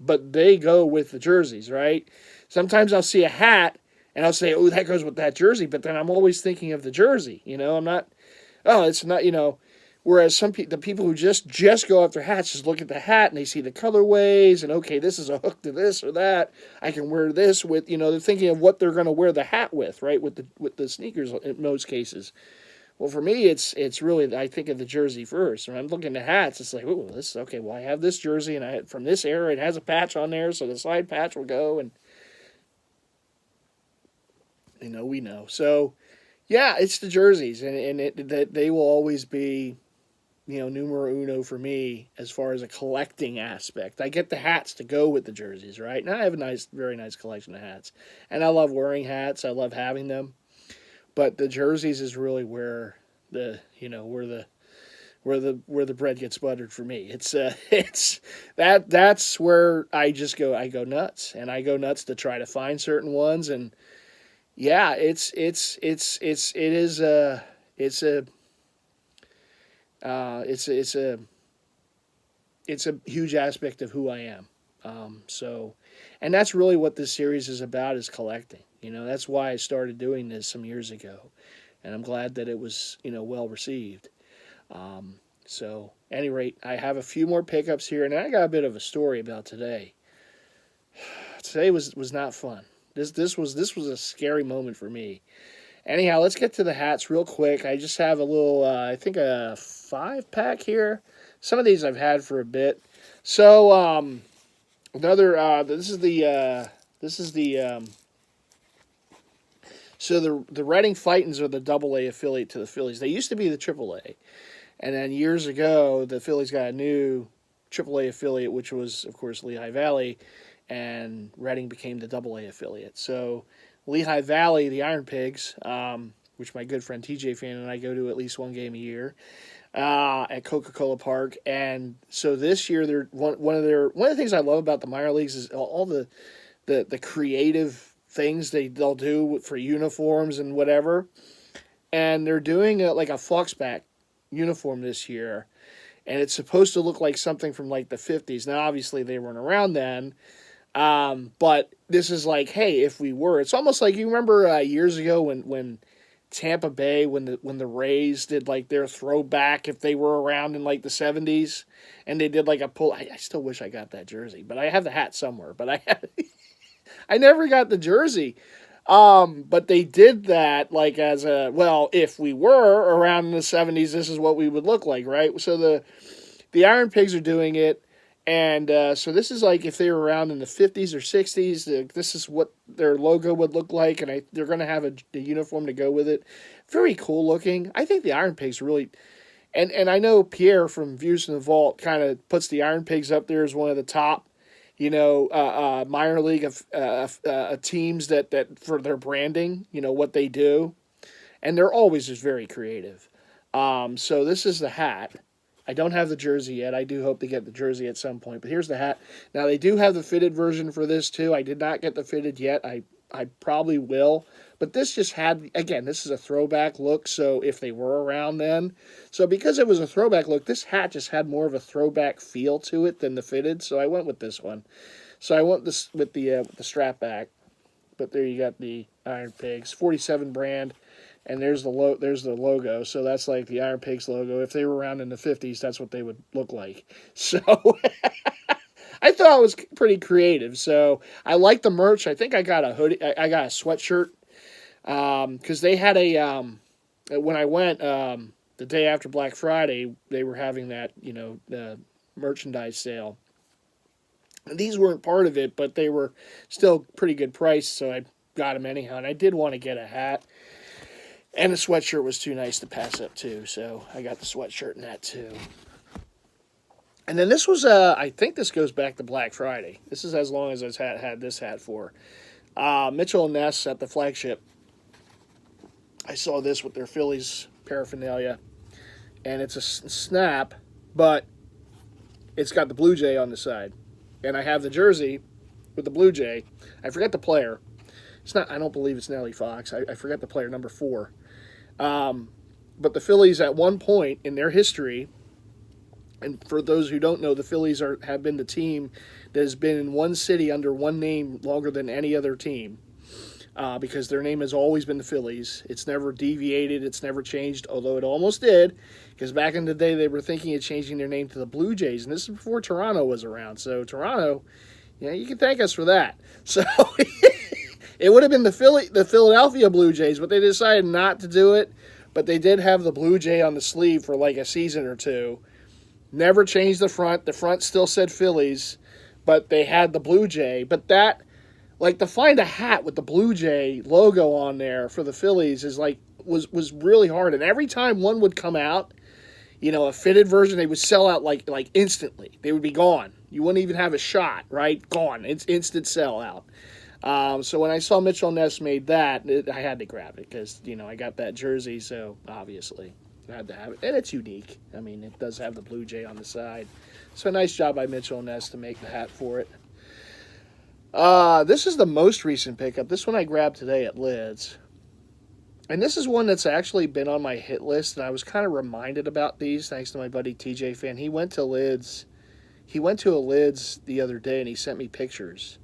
Speaker 1: but they go with the jerseys, right? Sometimes I'll see a hat, and I'll say, oh, that goes with that jersey, but then I'm always thinking of the jersey, I'm not, it's not, whereas the people who just go after hats just look at the hat, and they see the colorways, and okay, this is a hook to this or that, I can wear this with, they're thinking of what they're going to wear the hat with, right, with the sneakers in most cases. Well, for me, it's really, I think of the jersey first. When I'm looking at hats, it's like, oh, this okay. Well, I have this jersey, and from this era, it has a patch on there, so the side patch will go, and we know. So, yeah, it's the jerseys, and that they will always be, numero uno for me as far as a collecting aspect. I get the hats to go with the jerseys, right? And I have a very nice collection of hats, and I love wearing hats. I love having them. But the jerseys is really where where the bread gets buttered for me. That's where I go nuts, and I go nuts to try to find certain ones. And yeah, it's a huge aspect of who I am. And that's really what this series is about, is collecting. That's why I started doing this some years ago, and I'm glad that it was, well received. So, at any rate, I have a few more pickups here, and I got a bit of a story about today. Today was not fun. This was a scary moment for me. Anyhow, let's get to the hats real quick. I just have a little, I think a 5-pack here. Some of these I've had for a bit. So, this is the so the Reading Fightins are the AA affiliate to the Phillies. They used to be the AAA, and then years ago the Phillies got a new AAA affiliate, which was of course Lehigh Valley, and Reading became the AA affiliate. So Lehigh Valley, the Iron Pigs, which my good friend TJ-Fan and I go to at least one game a year. At Coca-Cola Park, and so this year they're one of the things I love about the minor leagues is all the creative things they'll do for uniforms and whatever, and they're doing like a Foxback uniform this year, and it's supposed to look like something from like the 50s. Now, obviously, they weren't around then, but this is like, hey, if we were, it's almost like you remember years ago when Tampa Bay, when the Rays did like their throwback, if they were around in like the 70s, and they did like a pull. I still wish I got that jersey, but I have the hat somewhere. But I never got the jersey. But they did that like as a, well, if we were around in the 70s, this is what we would look like, right? So the Iron Pigs are doing it, and so this is like if they were around in the 50s or 60s, this is what their logo would look like, and they're going to have a uniform to go with it. Very cool looking. I think the Iron Pigs really, and I know Pierre from Views from the Vault kind of puts the Iron Pigs up there as one of the top, minor league of teams that for their branding, what they do, and they're always just very creative. So this is the hat. I don't have the jersey yet. I do hope to get the jersey at some point. But here's the hat. Now, they do have the fitted version for this, too. I did not get the fitted yet. I probably will. But this just had, again, this is a throwback look, so if they were around then. So because it was a throwback look, this hat just had more of a throwback feel to it than the fitted, so I went with this one. So I went this with the strap back. But there you got the Iron Pigs, 47 brand. And there's the logo, so that's like the Iron Pigs logo. If they were around in the 50s, that's what they would look like. So I thought it was pretty creative. So I like the merch. I think I got a hoodie. I got a sweatshirt because they had a when I went the day after Black Friday, they were having that the merchandise sale. And these weren't part of it, but they were still pretty good price, so I got them anyhow. And I did want to get a hat. And the sweatshirt was too nice to pass up, too. So I got the sweatshirt and that, too. And then this was, I think this goes back to Black Friday. This is as long as I've had this hat for. Mitchell & Ness at the flagship. I saw this with their Phillies paraphernalia. And it's a snap, but it's got the Blue Jay on the side. And I have the jersey with the Blue Jay. I forget the player. It's not. I don't believe it's Nellie Fox. I forget the player, number 4. But the Phillies, at one point in their history, and for those who don't know, the Phillies have been the team that has been in one city under one name longer than any other team, because their name has always been the Phillies. It's never deviated. It's never changed, although it almost did, because back in the day they were thinking of changing their name to the Blue Jays, and this is before Toronto was around. So Toronto, you can thank us for that. So it would have been the Philadelphia Blue Jays, but they decided not to do it. But they did have the Blue Jay on the sleeve for like a season or two. Never changed the front. The front still said Phillies, but they had the Blue Jay. But that, like, to find a hat with the Blue Jay logo on there for the Phillies was really hard. And every time one would come out, a fitted version, they would sell out like instantly. They would be gone. You wouldn't even have a shot, right? Gone. It's instant sell out. So when I saw Mitchell Ness made that, I had to grab it because, I got that jersey, so obviously I had to have it. And it's unique. I mean, it does have the Blue Jay on the side. So a nice job by Mitchell Ness to make the hat for it. This is the most recent pickup. This one I grabbed today at Lids. And this is one that's actually been on my hit list, and I was kind of reminded about these thanks to my buddy TJ Fan. He went to Lids. He went to a Lids the other day, and he sent me pictures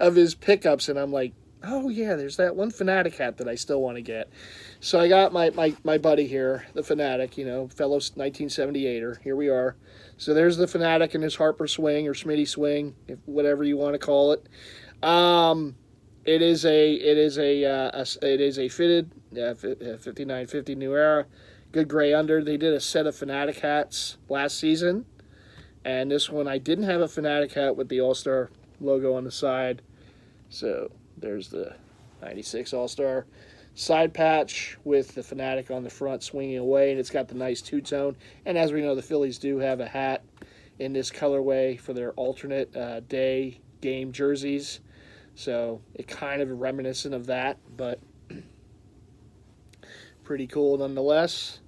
Speaker 1: of his pickups, and I'm like, oh yeah, there's that one Fanatic hat that I still want to get. So I got my buddy here, the Fanatic, fellow 1978er. Here we are. So there's the Fanatic in his Harper swing or Smitty swing, whatever you want to call it. It is a fitted 5950 New Era, good gray under. They did a set of Fanatic hats last season, and this one I didn't have a Fanatic hat with the All-Star logo on the side. So there's the 96 All-Star side patch with the Fanatic on the front swinging away, and it's got the nice two-tone. And as we know, the Phillies do have a hat in this colorway for their alternate day game jerseys. So it kind of reminiscent of that, but pretty cool nonetheless.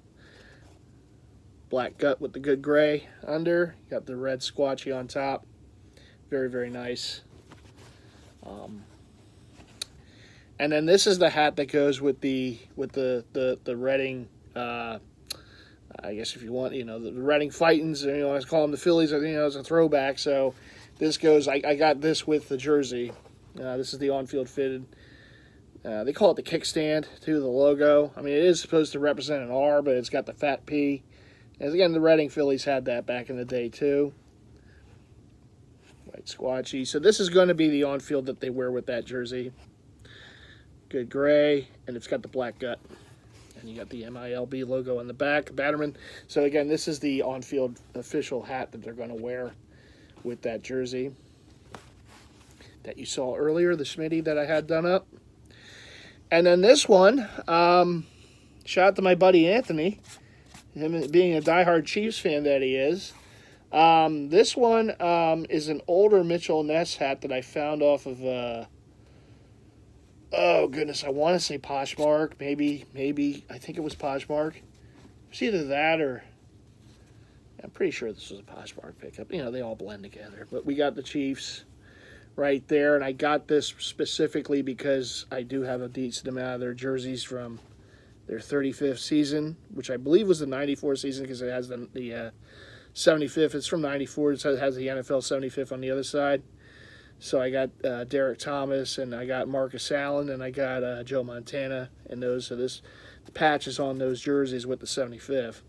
Speaker 1: Black gut with the good gray under. Got the red squatchy on top. Very, very nice. And then this is the hat that goes with the Reading I guess if you want, the Reading Fightins, I call them the Phillies, as a throwback. So this goes, I got this with the jersey. This is the on-field fitted. They call it the kickstand, too, the logo. I mean, it is supposed to represent an R, but it's got the fat P. And again, the Reading Phillies had that back in the day, too. White squatchy. So this is going to be the on-field that they wear with that jersey. Good gray, and it's got the black gut. And you got the MILB logo on the back, Batterman. So again, this is the on-field official hat that they're going to wear with that jersey that you saw earlier, the Smitty that I had done up. And then this one, shout out to my buddy Anthony, him being a diehard Chiefs fan that he is. This one is an older Mitchell Ness hat that I found off of, oh goodness, I want to say Poshmark, maybe, I think it was Poshmark. It's either that or, I'm pretty sure this was a Poshmark pickup. They all blend together. But we got the Chiefs right there, and I got this specifically because I do have a decent amount of their jerseys from their 35th season, which I believe was the 94 season because it has the 75th. It's from 94, so it has the NFL 75th on the other side. So I got Derek Thomas, and I got Marcus Allen, and I got Joe Montana and those. So the patch is on those jerseys with the 75th.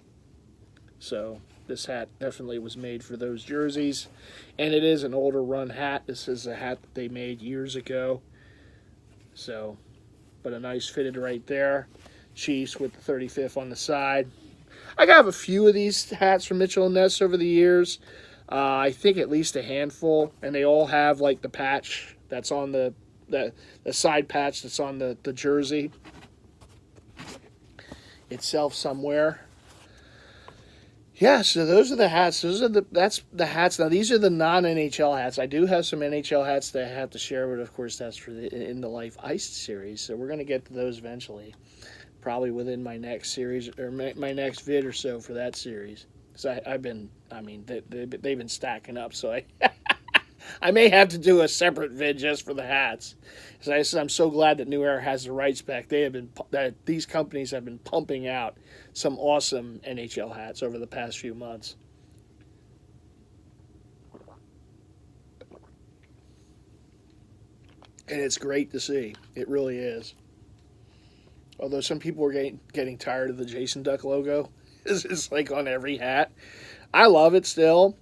Speaker 1: So this hat definitely was made for those jerseys. And it is an older run hat. This is a hat that they made years ago. So, but a nice fitted right there. Chiefs with the 35th on the side. I have a few of these hats from Mitchell & Ness over the years. I think at least a handful. And they all have like the patch that's on the side patch that's on the jersey itself somewhere. Yeah, so those are the hats. That's the hats. Now these are the non-NHL hats. I do have some NHL hats that I have to share, but of course that's for the In the Life Iced series. So we're gonna get to those eventually, probably within my next series or my next vid or so for that series. So they've been stacking up. So I may have to do a separate vid just for the hats. So I'm so glad that New Era has the rights back. These companies have been pumping out some awesome NHL hats over the past few months. And it's great to see. It really is. Although some people are getting tired of the Jason Duck logo. It's like on every hat. I love it still.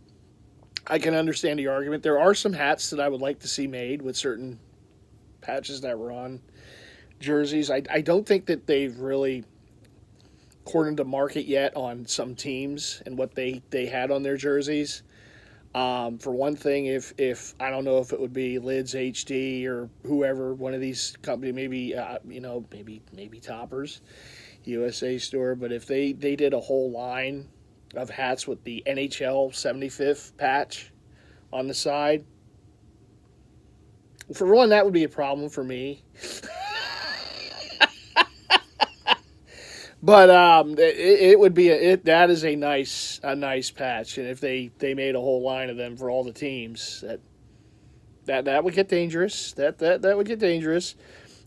Speaker 1: I can understand the argument. There are some hats that I would like to see made with certain patches that were on jerseys. I don't think that they've really cornered the market yet on some teams and what they had on their jerseys. For one thing, if I don't know if it would be Lids HD or whoever, one of these companies, maybe Toppers, USA Store, but if they did a whole line of hats with the NHL 75th patch on the side, for one, that would be a problem for me. But it would be that is a nice patch, and if they made a whole line of them for all the teams, that would get dangerous. That would get dangerous.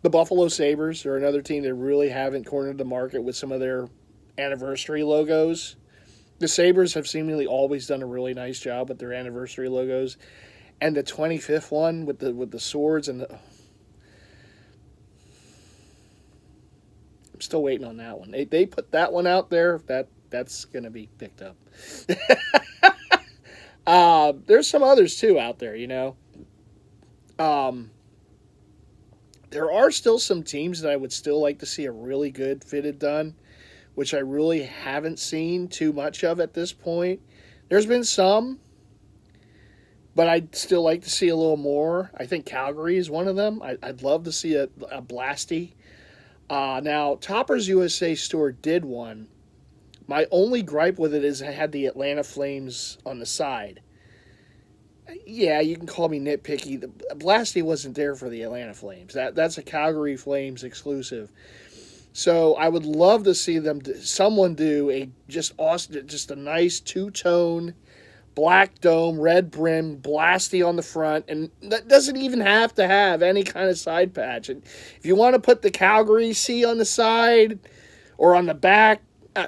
Speaker 1: The Buffalo Sabres are another team that really haven't cornered the market with some of their anniversary logos. The Sabres have seemingly always done a really nice job with their anniversary logos, and the 25th one with the swords and the. I'm still waiting on that one. They put that one out there. That's going to be picked up. There's some others too out there, There are still some teams that I would still like to see a really good fitted done, which I really haven't seen too much of at this point. There's been some, but I'd still like to see a little more. I think Calgary is one of them. I'd love to see a Blasty. Now, Toppers USA Store did one. My only gripe with it is it had the Atlanta Flames on the side. Yeah, you can call me nitpicky. The Blasty wasn't there for the Atlanta Flames. That's a Calgary Flames exclusive. So I would love to see someone do just a nice two-tone black dome, red brim, Blasty on the front, and that doesn't even have to have any kind of side patch. And if you want to put the Calgary C on the side or on the back,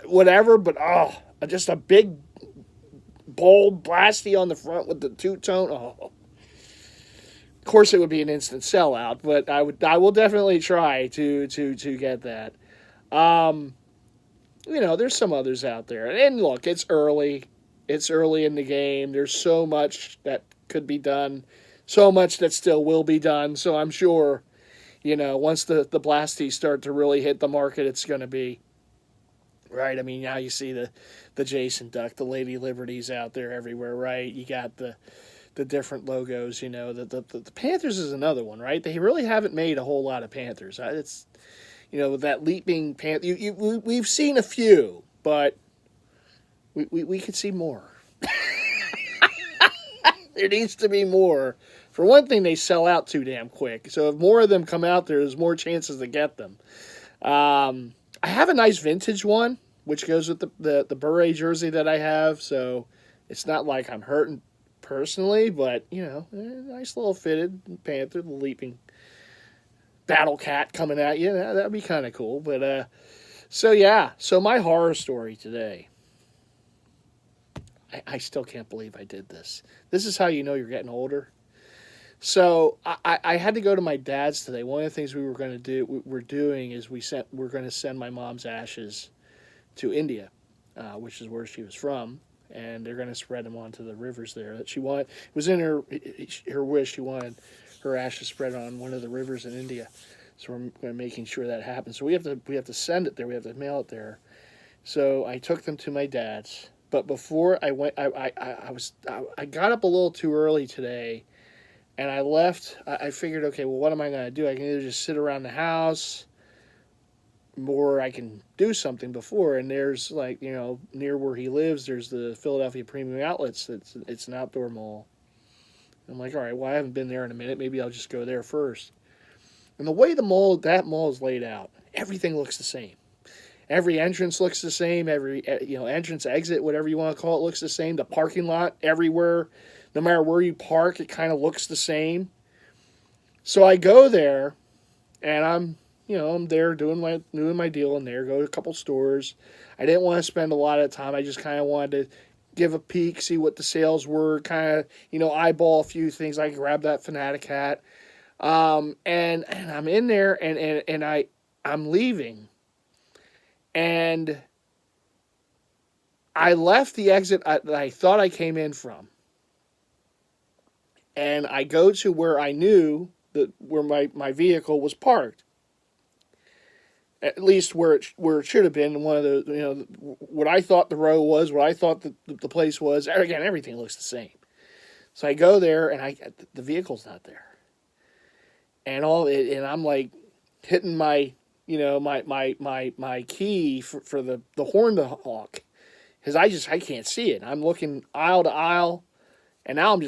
Speaker 1: whatever, but just a big, bold blasty on the front with the two-tone. Oh, of course it would be an instant sellout, but I will definitely try to get that. Um, there's some others out there, and look, it's early. It's early in the game. There's so much that could be done, so much that still will be done. So I'm sure, once the blasties start to really hit the market, it's going to be right. I mean, now you see the Jason Duck, the Lady Liberties out there everywhere, right? You got the different logos. The Panthers is another one, right? They really haven't made a whole lot of Panthers. It's with that leaping panther. We've seen a few, but we could see more. There needs to be more. For one thing, they sell out too damn quick. So if more of them come out there, there's more chances to get them. I have a nice vintage one, which goes with the beret jersey that I have. So it's not like I'm hurting personally, but, nice little fitted panther, the leaping battle cat coming at you. That'd be kind of cool. But, so my horror story today. I still can't believe I did this. This is how you know you're getting older. So I had to go to my dad's today. One of the things we're going to do, we're going to send my mom's ashes to India, which is where she was from, and they're going to spread them onto the rivers there. That she wanted, it was in her wish. She wanted her ashes spread on one of the rivers in India. So we're making sure that happens. So we have to send it there. We have to mail it there. So I took them to my dad's. But before I went, I got up a little too early today, and I left. I figured, okay, well, what am I going to do? I can either just sit around the house, or I can do something before. And there's near where he lives, there's the Philadelphia Premium Outlets. It's an outdoor mall. I'm like, all right, well, I haven't been there in a minute. Maybe I'll just go there first. And the way that mall is laid out, everything looks the same. Every entrance looks the same. Every entrance, exit, whatever you want to call it, looks the same. The parking lot everywhere, no matter where you park, it kind of looks the same. So I go there, and I'm there doing my deal in there. Go to a couple stores. I didn't want to spend a lot of time. I just kind of wanted to give a peek, see what the sales were, kind of eyeball a few things. I grabbed that Fanatic hat, and I'm in there, and I'm leaving. And I left the exit that I thought I came in from. And I go to where I knew where my vehicle was parked. At least where it should have been. One of the, what I thought the row was, what I thought the place was. Again, everything looks the same. So I go there, and the vehicle's not there. And I'm like hitting my key for the horn to honk, because I can't see it. I'm looking aisle to aisle, and now I'm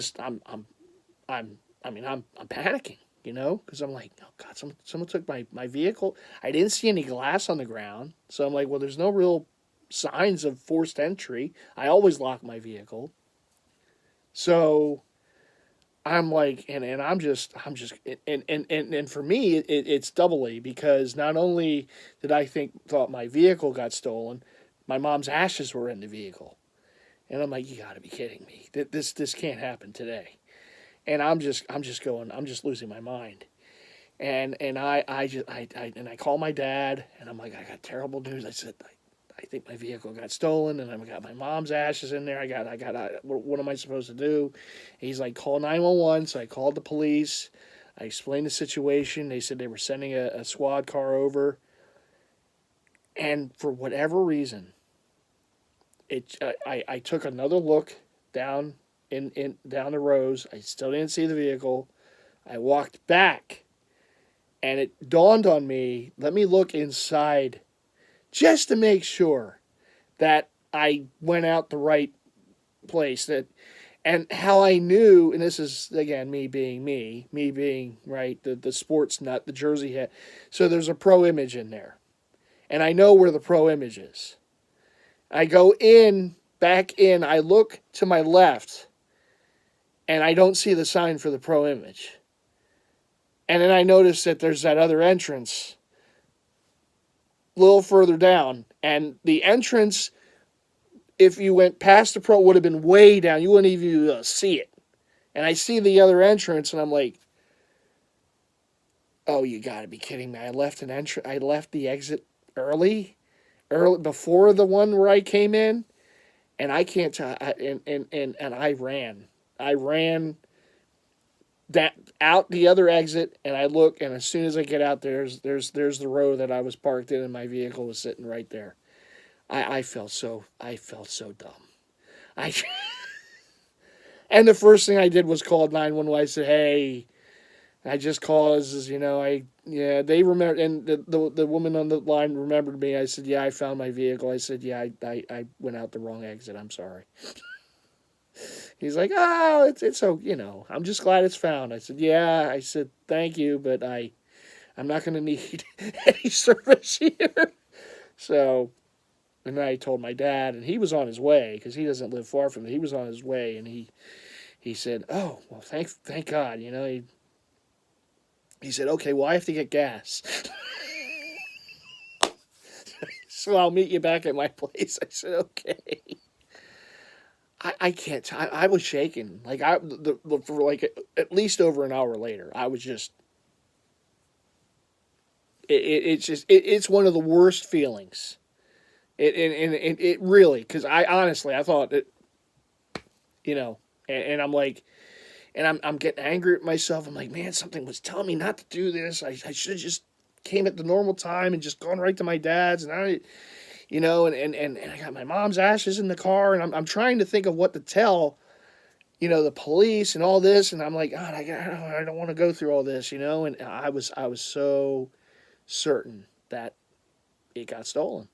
Speaker 1: panicking, because I'm like, oh God, someone took my vehicle. I didn't see any glass on the ground, so I'm like, well, there's no real signs of forced entry. I always lock my vehicle, so I'm like, and for me, it's doubly, because not only did I thought my vehicle got stolen, my mom's ashes were in the vehicle, and I'm like, you got to be kidding me! This can't happen today, and I'm just losing my mind, and I call my dad, and I'm like, I got terrible news. I said, I think my vehicle got stolen, and I've got my mom's ashes in there. What am I supposed to do? And he's like, call 911. So I called the police. I explained the situation. They said they were sending a squad car over. And for whatever reason, I took another look down down the rows. I still didn't see the vehicle. I walked back, and it dawned on me, let me look inside just to make sure that I went out the right place. And how I knew, and this is, again, me being, right, the sports nut, the jersey head. So there's a pro image in there. And I know where the pro image is. I go back in, I look to my left, and I don't see the sign for the pro image. And then I notice that there's that other entrance a little further down, And the entrance, if you went past the pro, would have been way down. You wouldn't even see it. And I see the other entrance, and I'm like, oh, you got to be kidding me! I left I left the exit early before the one where I came in, and I can't tell. And I ran. I ran that out the other exit, and I look, and as soon as I get out, there's the row that I was parked in, and my vehicle was sitting right there. I felt so dumb. I and the first thing I did was call 911. I said, "Hey, I just called. They remember, and the woman on the line remembered me. I said, yeah, I found my vehicle. I said, yeah, I went out the wrong exit. I'm sorry." He's like, "Oh, it's so I'm just glad it's found." I said, "Yeah." I said, "Thank you, but I'm not going to need any service here." So, and then I told my dad, and he was on his way because he doesn't live far from me. He was on his way, and he said, "Oh, well, thank God." He said, "Okay, well, I have to get gas." So I'll meet you back at my place. I said, "Okay." I can't. I was shaking. Like for like at least over an hour later, I was just. It's one of the worst feelings. It really, because I thought that, and I'm like, and I'm getting angry at myself. I'm like, man, something was telling me not to do this. I should have just came at the normal time and just gone right to my dad's. And and I got my mom's ashes in the car, and I'm trying to think of what to tell, the police and all this. And I'm like, God, I don't want to go through all this, And I was so certain that it got stolen.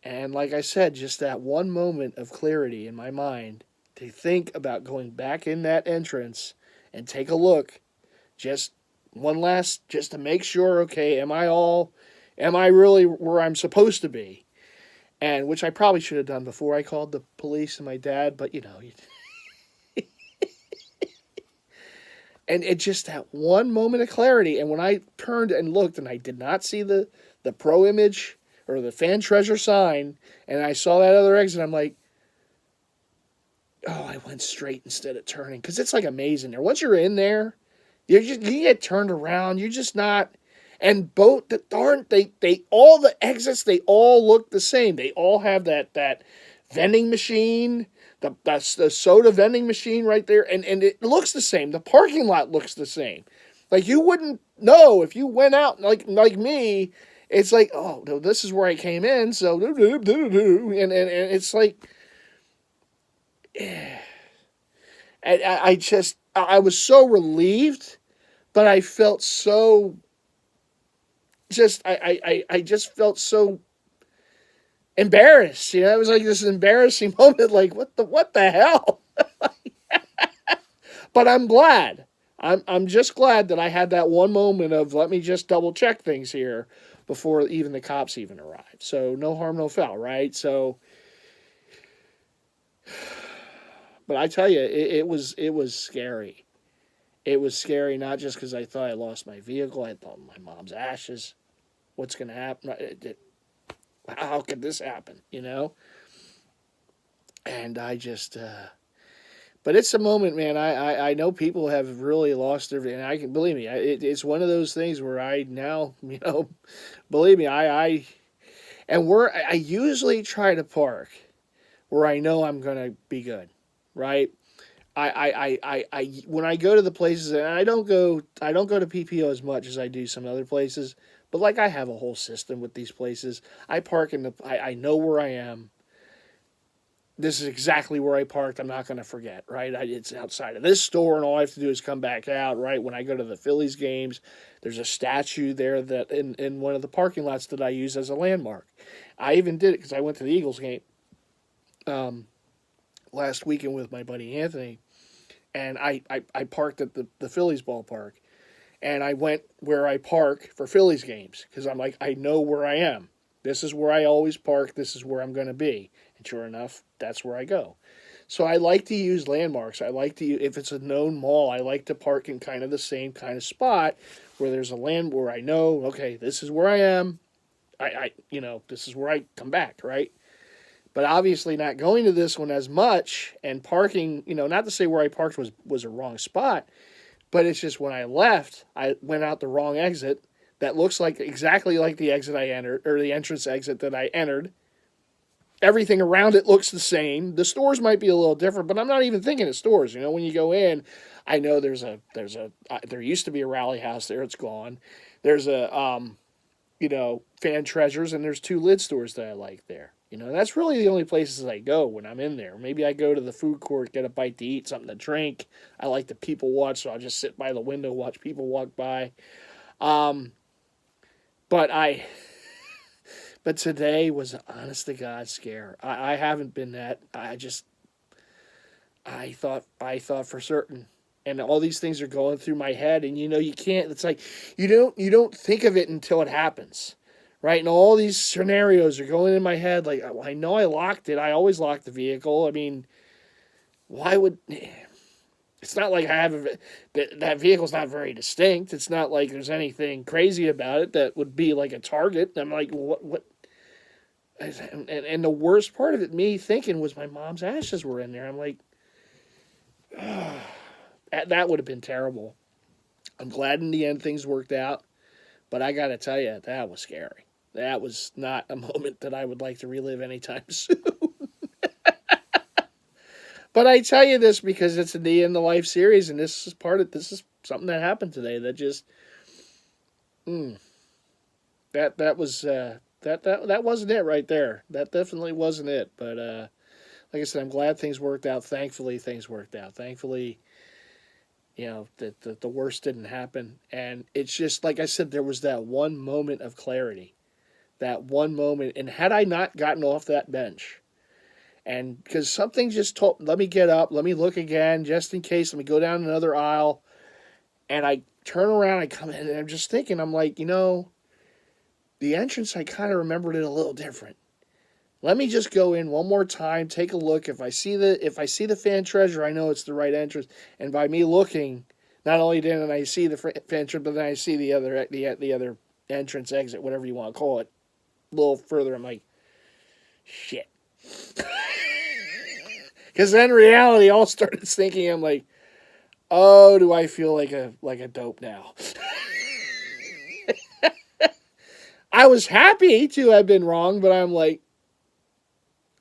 Speaker 1: And like I said, just that one moment of clarity in my mind to think about going back in that entrance and take a look, just just to make sure, okay, am I really where I'm supposed to be? And which I probably should have done before I called the police and my dad, but and it just that one moment of clarity. And when I turned and looked and I did not see the pro image or the fan treasure sign, and I saw that other exit, I'm like, oh, I went straight instead of turning. Because it's like amazing there. Once you're in there, you get turned around. You're just not. And both they all the exits, they all look the same. They all have that vending machine, the soda vending machine right there, and it looks the same. The parking lot looks the same. Like you wouldn't know if you went out like me. It's like, oh no, this is where I came in. So and it's like, I was so relieved, but I felt so I just felt so embarrassed. It was like this embarrassing moment. Like what the hell? But I'm glad. I'm just glad that I had that one moment of let me just double check things here before even the cops even arrived. So no harm, no foul, right? So, but I tell you, it was scary. It was scary not just because I thought I lost my vehicle. I thought my mom's ashes. What's going to happen? How could this happen? And I just, but it's a moment, man. I know people have really lost their, and I can believe me. It's one of those things where I now, believe me, and where I usually try to park where I know I'm gonna be good, right? When I go to the places, and I don't go to PPO as much as I do some other places, but like I have a whole system with these places. I park I know where I am. This is exactly where I parked. I'm not going to forget, right? It's outside of this store, and all I have to do is come back out, right? When I go to the Phillies games, there's a statue there that in one of the parking lots that I use as a landmark. I even did it because I went to the Eagles game last weekend with my buddy Anthony, and I parked at the Phillies ballpark, and I went where I park for Phillies games because I'm like, I know where I am. This is where I always park. This is where I'm going to be. And sure enough, that's where I go. So I like to use landmarks. I like to, if it's a known mall, I like to park in kind of the same kind of spot where there's a land where I know, okay, this is where I am. this is where I come back, right? But obviously not going to this one as much and parking, not to say where I parked was a wrong spot, but it's just when I left, I went out the wrong exit that looks like exactly like the exit I entered, or the entrance exit that I entered. Everything around it looks the same. The stores might be a little different, but I'm not even thinking of stores. When you go in, I know there used to be a Rally House there. It's gone. There's a, Fan Treasures, and there's 2 lid stores that I like there. That's really the only places I go when I'm in there. Maybe I go to the food court, get a bite to eat, something to drink. I like to people watch, so I'll just sit by the window, watch people walk by. But but today was an honest to God scare. I haven't been that. I thought for certain. And all these things are going through my head, and you can't. It's like you don't think of it until it happens, right? And all these scenarios are going in my head. Like, I know I locked it. I always lock the vehicle. I mean, why would? It's not like I have that vehicle's not very distinct. It's not like there's anything crazy about it that would be like a target. I'm like, what? And the worst part of it, me thinking, was my mom's ashes were in there. I'm like, that would have been terrible. I'm glad in the end things worked out, but I got to tell you, that was scary. That was not a moment that I would like to relive anytime soon. But I tell you this because it's in the End of Life series, and this is something that happened today that just, that was that wasn't it right there. That definitely wasn't it. But like I said, I'm glad things worked out. Thankfully, things worked out. Thankfully, that the worst didn't happen. And it's just like I said, there was that one moment of clarity, that one moment. And had I not gotten off that bench, and because something just told, let me get up, let me look again, just in case, let me go down another aisle. And I turn around, I come in, and I'm just thinking, I'm like, the entrance, I kind of remembered it a little different. Let me just go in one more time, take a look. If I see the Fan Treasure, I know it's the right entrance. And by me looking, not only didn't I see the Fan Treasure, but then I see the other entrance, exit, whatever you want to call it, a little further. I'm like, shit. Because then reality all started thinking. I'm like, oh, do I feel like a dope now? I was happy to have been wrong, but I'm like,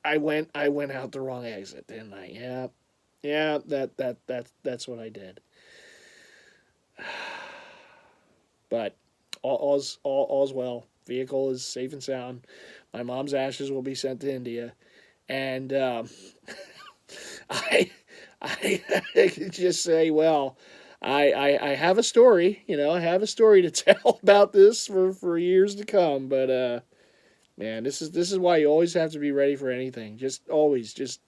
Speaker 1: I went out the wrong exit, didn't I? Yeah, that's what I did. But all's well. Vehicle is safe and sound. My mom's ashes will be sent to India, and I could just say, well, I have a story. I have a story to tell about this for years to come. But man, this is why you always have to be ready for anything. Just always, just.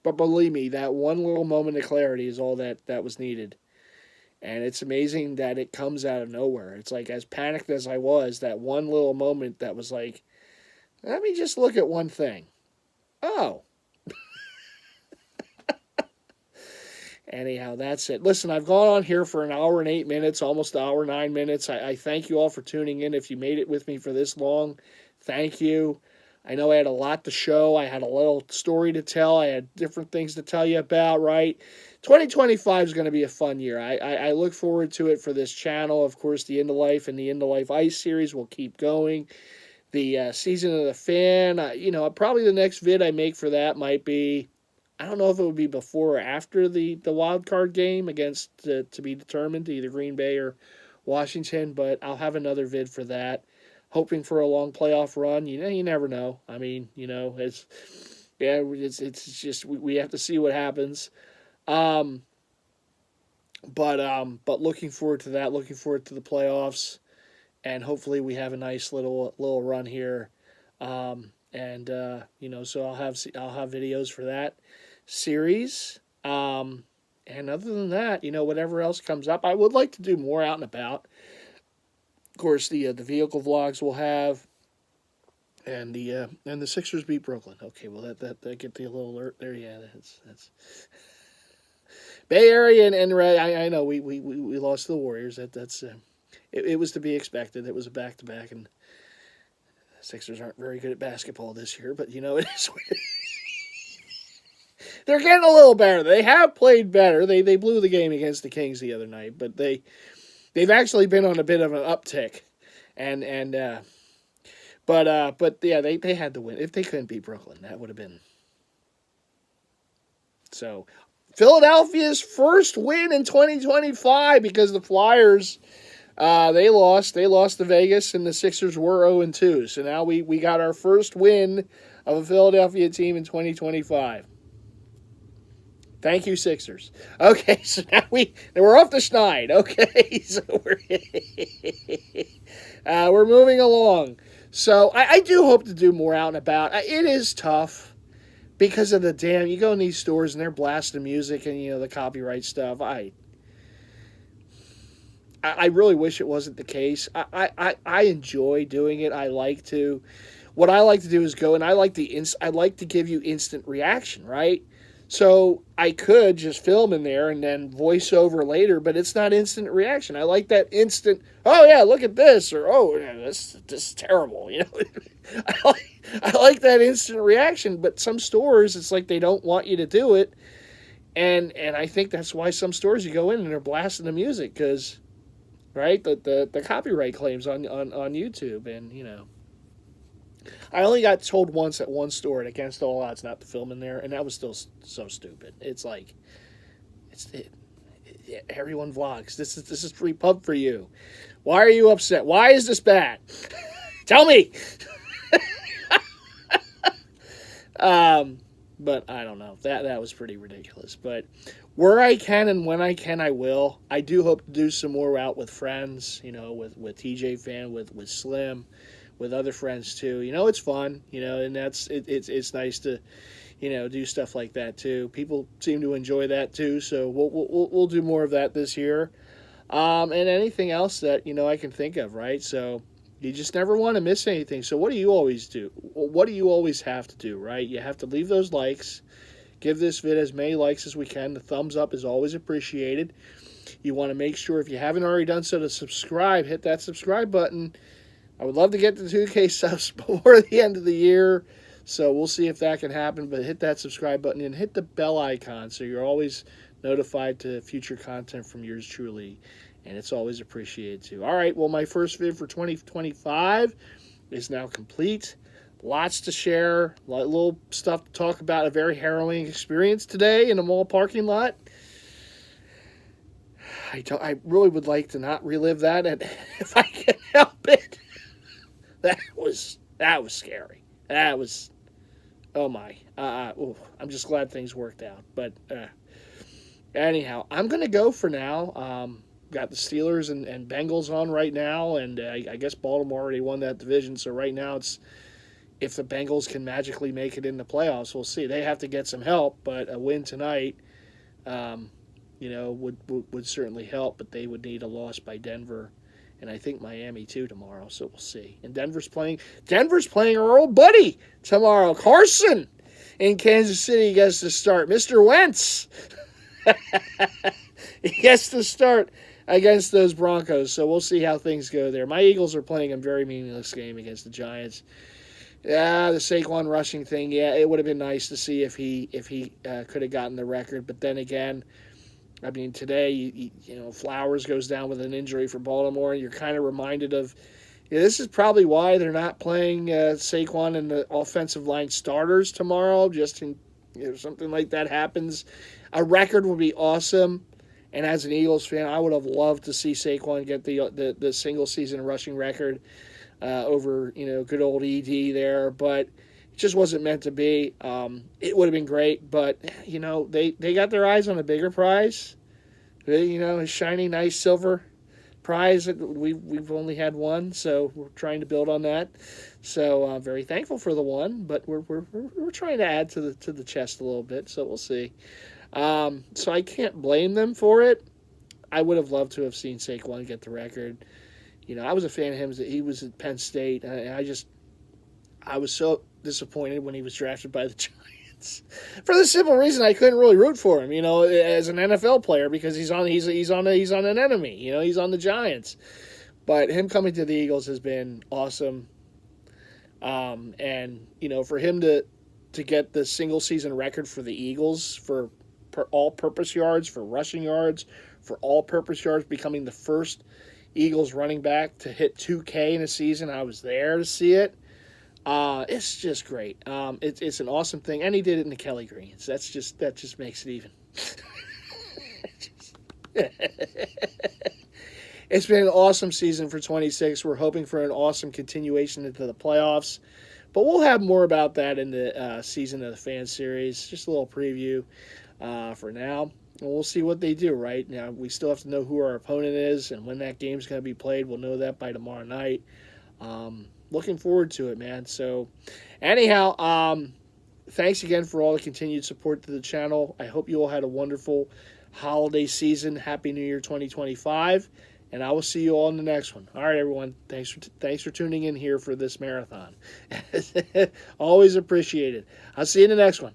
Speaker 1: But believe me, that one little moment of clarity is all that was needed. And it's amazing that it comes out of nowhere. It's like, as panicked as I was, that one little moment that was like, let me just look at one thing. Oh. Anyhow, that's it. Listen, I've gone on here for an hour and 8 minutes, almost an hour, 9 minutes. I thank you all for tuning in. If you made it with me for this long, thank you. I know I had a lot to show. I had a little story to tell. I had different things to tell you about, right? 2025 is going to be a fun year. I look forward to it for this channel. Of course, the End of Life and the End of Life Ice series will keep going. The Season of the Fan, probably the next vid I make for that might be, I don't know if it would be before or after the wild card game against, to be determined, either Green Bay or Washington, but I'll have another vid for that. Hoping for a long playoff run. You never know. I mean, it's just we have to see what happens. But looking forward to that. Looking forward to the playoffs, and hopefully we have a nice little run here. So I'll have videos for that series. And other than that, whatever else comes up, I would like to do more out and about. Of course, the vehicle vlogs we'll have, and the Sixers beat Brooklyn. Okay, well that get the little alert there. Yeah, that's Bay Area and I know we lost to the Warriors. It was to be expected. It was a back to back, and Sixers aren't very good at basketball this year, but it is. They're getting a little better. They have played better. They blew the game against the Kings the other night, but they've actually been on a bit of an uptick, but yeah, they had to win. If they couldn't beat Brooklyn, that would have been. So, Philadelphia's first win in 2025 because the Flyers, they lost to Vegas and the Sixers were 0-2. So now we got our first win of a Philadelphia team in 2025. Thank you, Sixers. Okay, so now we're off the schneid. Okay, so we're moving along. So I do hope to do more out and about. It is tough because of you go in these stores and they're blasting music and the copyright stuff. I really wish it wasn't the case. I enjoy doing it. What I like to do is go and I like to give you instant reaction, right? So I could just film in there and then voice over later, but it's not instant reaction. I like that instant, oh yeah, look at this, or oh, yeah, this is terrible. I like that instant reaction, but some stores, it's like they don't want you to do it. And I think that's why some stores you go in and they're blasting the music because, right, the copyright claims on YouTube. And, I only got told once at one store and against all odds not to film in there, and that was still so stupid. It's like, everyone vlogs. This is free pub for you. Why are you upset? Why is this bad? Tell me. But I don't know. That was pretty ridiculous. But where I can and when I can, I will. I do hope to do some more out with friends. With TJ Fan, with Slim. With other friends too, it's fun, and it's nice to, do stuff like that too. People seem to enjoy that too, so we'll do more of that this year, and anything else that I can think of, right? So you just never want to miss anything. So what do you always do? What do you always have to do, right? You have to leave those likes, give this vid as many likes as we can. The thumbs up is always appreciated. You want to make sure if you haven't already done so to subscribe, hit that subscribe button. I would love to get to 2K subs before the end of the year, so we'll see if that can happen. But hit that subscribe button and hit the bell icon so you're always notified to future content from yours truly, and it's always appreciated too. All right, well, my first vid for 2025 is now complete. Lots to share, little stuff to talk about. A very harrowing experience today in a mall parking lot. I really would like to not relive that, and if I can help it. That was scary. That was, oh my. I'm just glad things worked out. But anyhow, I'm going to go for now. Got the Steelers and Bengals on right now, and I guess Baltimore already won that division. So right now it's if the Bengals can magically make it in the playoffs, we'll see. They have to get some help, but a win tonight, would certainly help. But they would need a loss by Denver. And I think Miami too tomorrow, so we'll see. And Denver's playing our old buddy tomorrow. Carson in Kansas City gets to start. Mr. Wentz. He gets to start against those Broncos, so we'll see how things go there. My Eagles are playing a very meaningless game against the Giants. Yeah, the Saquon rushing thing, yeah, it would have been nice to see if he could have gotten the record, but then again, I mean, today, Flowers goes down with an injury for Baltimore, and you're kind of reminded of, this is probably why they're not playing Saquon and the offensive line starters tomorrow, just in something like that happens. A record would be awesome, and as an Eagles fan, I would have loved to see Saquon get the single-season rushing record over, good old ED there, but it just wasn't meant to be. It would have been great, but, they got their eyes on a bigger prize. A shiny, nice silver prize that we've only had one, so we're trying to build on that. So I'm very thankful for the one, but we're trying to add to the chest a little bit, so we'll see. So I can't blame them for it. I would have loved to have seen Saquon get the record. I was a fan of him. He was at Penn State, and I was so disappointed when he was drafted by the Giants for the simple reason I couldn't really root for him, as an NFL player because he's on an enemy, he's on the Giants. But him coming to the Eagles has been awesome. And for him to get the single season record for the Eagles for all-purpose yards, for rushing yards, for all-purpose yards, becoming the first Eagles running back to hit 2K in a season. I was there to see it. It's just great. It's an awesome thing, and he did it in the Kelly Greens. That just makes it even. It's been an awesome season for 26. We're hoping for an awesome continuation into the playoffs. But we'll have more about that in the Season of the Fan series. Just a little preview for now. And we'll see what they do, right? Now, we still have to know who our opponent is and when that game's going to be played. We'll know that by tomorrow night. Looking forward to it, man. So, anyhow, thanks again for all the continued support to the channel. I hope you all had a wonderful holiday season. Happy New Year 2025. And I will see you all in the next one. All right, everyone. Thanks for tuning in here for this marathon. Always appreciated. I'll see you in the next one.